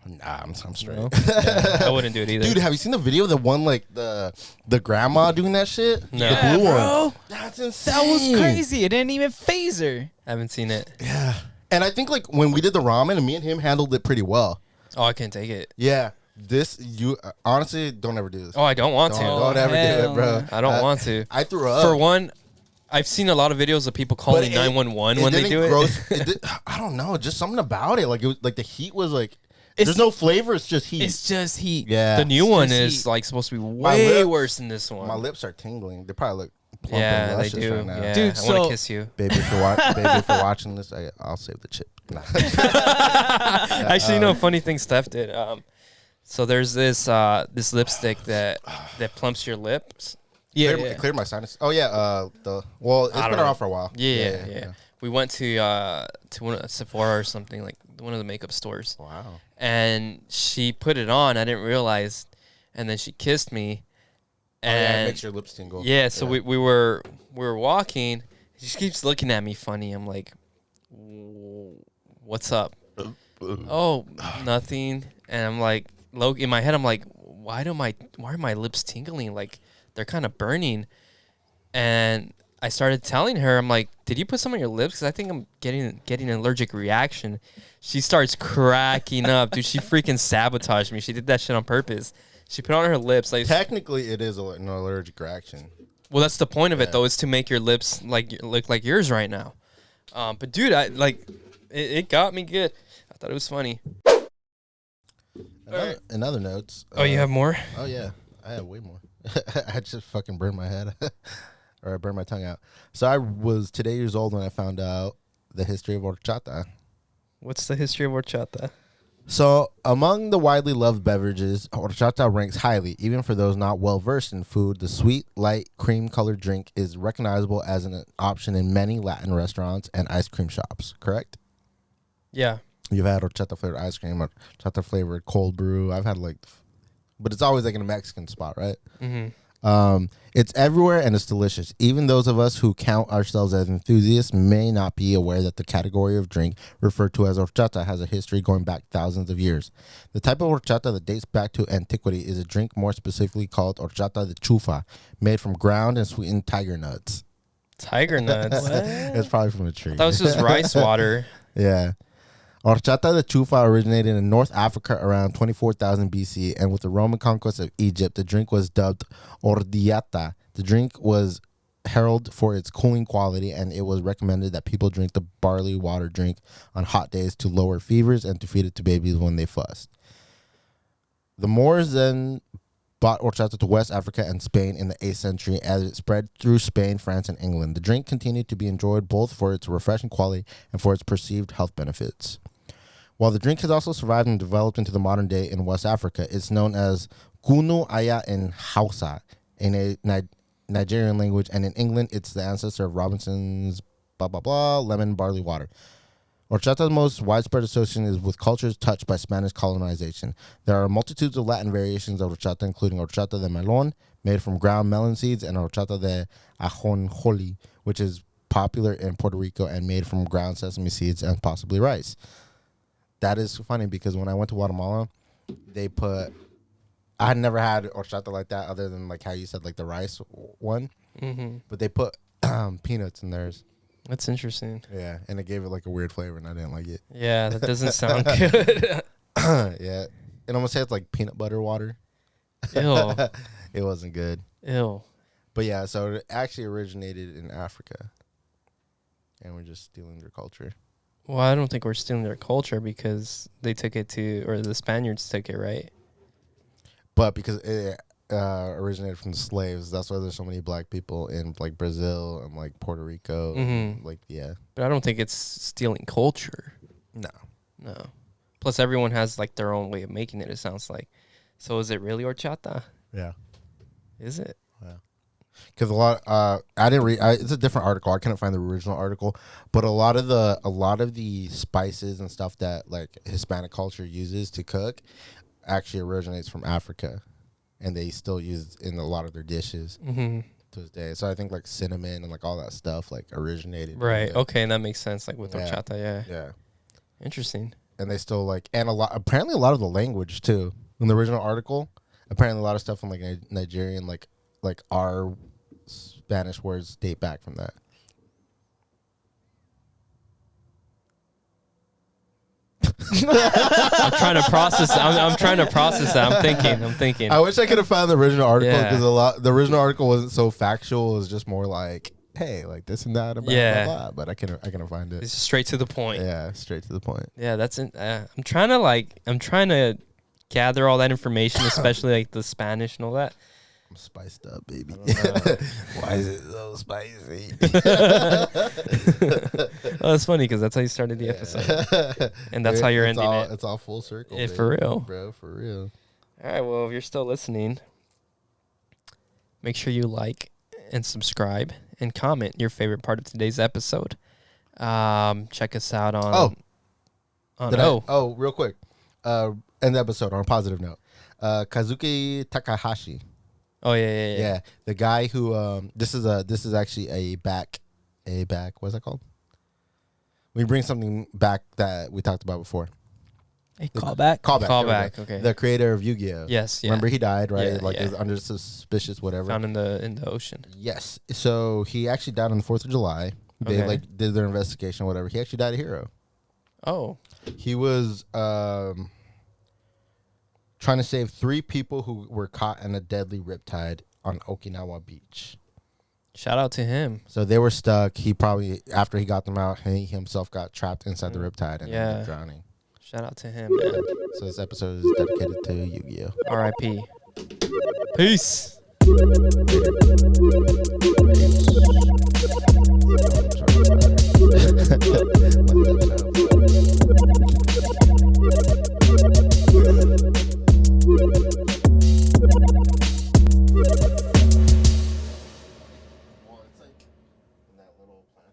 [SPEAKER 2] Nah, I'm straight.
[SPEAKER 1] No? Yeah, I wouldn't do it either.
[SPEAKER 2] Dude, have you seen the video of the one like the grandma doing that shit?
[SPEAKER 1] No.
[SPEAKER 2] The
[SPEAKER 3] Yeah,
[SPEAKER 2] blue one.
[SPEAKER 3] bro.
[SPEAKER 2] That's insane.
[SPEAKER 3] That was crazy. It didn't even phase her.
[SPEAKER 1] I haven't seen it.
[SPEAKER 2] Yeah. And I think like when we did the ramen, me and him handled it pretty well.
[SPEAKER 1] Oh, I can't take it.
[SPEAKER 2] Yeah. This you honestly don't ever do this.
[SPEAKER 1] Oh, I don't want
[SPEAKER 2] don't,
[SPEAKER 1] to.
[SPEAKER 2] don't ever do
[SPEAKER 3] hell
[SPEAKER 2] it, bro.
[SPEAKER 3] no.
[SPEAKER 1] I don't want to.
[SPEAKER 2] I threw up.
[SPEAKER 1] For one, I've seen a lot of videos of people calling 911 when they do it.
[SPEAKER 2] I don't know, just something about it. Like it was like the heat was like
[SPEAKER 3] It's-
[SPEAKER 2] there's no flavor, it's just heat.
[SPEAKER 3] It's just heat.
[SPEAKER 2] Yeah.
[SPEAKER 1] The new one
[SPEAKER 3] Just
[SPEAKER 1] is
[SPEAKER 3] heat.
[SPEAKER 1] like supposed to be
[SPEAKER 2] My
[SPEAKER 1] way
[SPEAKER 2] lip-
[SPEAKER 1] worse than this one.
[SPEAKER 2] My lips are tingling. They probably look plump
[SPEAKER 1] Yeah,
[SPEAKER 2] and
[SPEAKER 1] they
[SPEAKER 2] luscious
[SPEAKER 1] do.
[SPEAKER 2] right now.
[SPEAKER 1] Yeah,
[SPEAKER 3] Dude,
[SPEAKER 1] I want
[SPEAKER 3] so-
[SPEAKER 1] to kiss you.
[SPEAKER 2] Baby, if you're watching this, I'll save the chip. Nah.
[SPEAKER 1] Actually, you know, funny thing Steph did. So there's this lipstick that plumps your lips.
[SPEAKER 3] Yeah,
[SPEAKER 2] It cleared my sinus. Oh yeah, it's
[SPEAKER 1] I
[SPEAKER 2] been
[SPEAKER 1] don't
[SPEAKER 2] around
[SPEAKER 1] know.
[SPEAKER 2] for a while.
[SPEAKER 1] Yeah. We went to one of Sephora or something, like one of the makeup stores,
[SPEAKER 2] Wow.
[SPEAKER 1] and she put it on. I didn't realize, and then she kissed me,
[SPEAKER 2] And it
[SPEAKER 1] and
[SPEAKER 2] makes your lips tingle.
[SPEAKER 1] yeah. So we were walking. She keeps looking at me funny. I'm like, "What's up?" Oh, nothing. And I'm like, in my head, I'm like, why are my lips tingling? Like they're kind of burning. And I started telling her, I'm like, did you put some on your lips? Because I think I'm getting an allergic reaction. She starts cracking up, dude. She freaking sabotaged me. She did that shit on purpose. She put it on her lips, like.
[SPEAKER 2] Technically, it is an allergic reaction.
[SPEAKER 1] Well, that's the point of it, though, is to make your lips look like yours right now. But dude, it got me good. I thought it was funny.
[SPEAKER 2] In other notes.
[SPEAKER 1] Oh, you have more?
[SPEAKER 2] Oh yeah, I have way more. I just fucking burned my head, or I burned my tongue out. So I was today years old when I found out the history of horchata.
[SPEAKER 1] What's the history of horchata?
[SPEAKER 2] So among the widely loved beverages, horchata ranks highly, even for those not well versed in food. The sweet, light, cream-colored drink is recognizable as an option in many Latin restaurants and ice cream shops. Correct?
[SPEAKER 1] Yeah.
[SPEAKER 2] You've had horchata flavored ice cream, horchata flavored cold brew. I've had but it's always like in a Mexican spot, right?
[SPEAKER 1] Mm-hmm.
[SPEAKER 2] It's everywhere and it's delicious. Even those of us who count ourselves as enthusiasts may not be aware that the category of drink referred to as horchata has a history going back thousands of years. The type of horchata that dates back to antiquity is a drink more specifically called horchata de chufa, made from ground and sweetened tiger nuts.
[SPEAKER 1] Tiger nuts.
[SPEAKER 2] It's probably from a tree.
[SPEAKER 1] That was just rice water.
[SPEAKER 2] Yeah. Horchata de chufa originated in North Africa around 24,000 BC, and with the Roman conquest of Egypt, the drink was dubbed ordiata. The drink was heralded for its cooling quality, and it was recommended that people drink the barley water drink on hot days to lower fevers and to feed it to babies when they fussed. The Moors then brought horchata to West Africa and Spain in the 8th century as it spread through Spain, France, and England. The drink continued to be enjoyed both for its refreshing quality and for its perceived health benefits. While the drink has also survived and developed into the modern day in West Africa, it's known as Kunu Aya in Hausa in a Nigerian language, and in England, it's the ancestor of Robinson's lemon barley water. Horchata's most widespread association is with cultures touched by Spanish colonization. There are multitudes of Latin variations of horchata, including horchata de melón, made from ground melon seeds, and horchata de ajonjoli, which is popular in Puerto Rico and made from ground sesame seeds and possibly rice. That is funny because when I went to Guatemala, I had never had horchata like that other than like how you said like the rice one, but they put peanuts in theirs.
[SPEAKER 1] That's interesting.
[SPEAKER 2] Yeah, and it gave it like a weird flavor, and I didn't like it.
[SPEAKER 1] Yeah, that doesn't sound good.
[SPEAKER 2] Yeah, and I'm gonna say it's like peanut butter water.
[SPEAKER 1] Ew.
[SPEAKER 2] It wasn't good,
[SPEAKER 1] Ew.
[SPEAKER 2] but yeah. So it actually originated in Africa, and we're just stealing their culture.
[SPEAKER 1] Well, I don't think we're stealing their culture because they took it or the Spaniards took it, right?
[SPEAKER 2] But because it originated from the slaves, that's why there's so many black people in like Brazil and like Puerto Rico.
[SPEAKER 1] Mhm.
[SPEAKER 2] Like, yeah,
[SPEAKER 1] But I don't think it's stealing culture.
[SPEAKER 2] no.
[SPEAKER 1] No. Plus, everyone has like their own way of making it, it sounds like. So is it really horchata?
[SPEAKER 2] Yeah.
[SPEAKER 1] Is it?
[SPEAKER 2] Because a lot, I didn't read. It's a different article. I couldn't find the original article, but a lot of the spices and stuff that like Hispanic culture uses to cook actually originates from Africa, and they still use it in a lot of their dishes.
[SPEAKER 1] Mm-hmm.
[SPEAKER 2] to this day. So I think like cinnamon and like all that stuff like originated.
[SPEAKER 1] Right.
[SPEAKER 2] It.
[SPEAKER 1] Okay, and that makes sense. Like with
[SPEAKER 2] Yeah.
[SPEAKER 1] horchata, yeah.
[SPEAKER 2] Yeah.
[SPEAKER 1] Interesting.
[SPEAKER 2] And they still like, and apparently a lot of the language too. In the original article, apparently a lot of stuff from like Nigerian, like our Spanish words date back from that.
[SPEAKER 1] I'm trying to process. I'm trying to process that. I'm thinking.
[SPEAKER 2] I wish I could have found the original article
[SPEAKER 1] Yeah.
[SPEAKER 2] because the original article wasn't so factual. It was just more like, hey, like this and that, blah,
[SPEAKER 1] Yeah.
[SPEAKER 2] blah, blah. But I can find it.
[SPEAKER 1] It's straight to the point.
[SPEAKER 2] Yeah, straight to the point.
[SPEAKER 1] Yeah, that's it. I'm trying to gather all that information, especially like the Spanish and all that.
[SPEAKER 2] I'm spiced up, baby.
[SPEAKER 1] I don't know.
[SPEAKER 2] Why is it so spicy?
[SPEAKER 1] Oh, that's funny because that's how you started the episode, and that's how you're ending it.
[SPEAKER 2] It's all full circle.
[SPEAKER 1] Yeah,
[SPEAKER 2] baby.
[SPEAKER 1] for real.
[SPEAKER 2] Bro, for real.
[SPEAKER 1] All right. Well, if you're still listening, make sure you like and subscribe and comment your favorite part of today's episode. Check us out on.
[SPEAKER 2] Real quick. End the episode on a positive note. Kazuki Takahashi.
[SPEAKER 1] Oh yeah.
[SPEAKER 2] Yeah, the guy who this is actually a back what's that called? We bring something back that we talked about before.
[SPEAKER 3] A callback.
[SPEAKER 2] Callback. there we go.
[SPEAKER 1] Okay.
[SPEAKER 2] The creator of Yu-Gi-Oh.
[SPEAKER 1] Yes. Yeah.
[SPEAKER 2] Remember he died, right?
[SPEAKER 1] Yeah,
[SPEAKER 2] It was under suspicious whatever.
[SPEAKER 1] Found in the ocean.
[SPEAKER 2] Yes. So he actually died on the 4th of July. They
[SPEAKER 1] Okay.
[SPEAKER 2] did their investigation, whatever. He actually died a hero.
[SPEAKER 1] Oh.
[SPEAKER 2] He was trying to save 3 people who were caught in a deadly riptide on Okinawa Beach.
[SPEAKER 1] Shout out to him.
[SPEAKER 2] So they were stuck. He probably, after he got them out, he himself got trapped inside the riptide and ended up drowning.
[SPEAKER 1] Shout out to him, man.
[SPEAKER 2] So this episode is dedicated to Yu-Gi-Oh.
[SPEAKER 1] R.I.P. Peace.
[SPEAKER 2] Peace.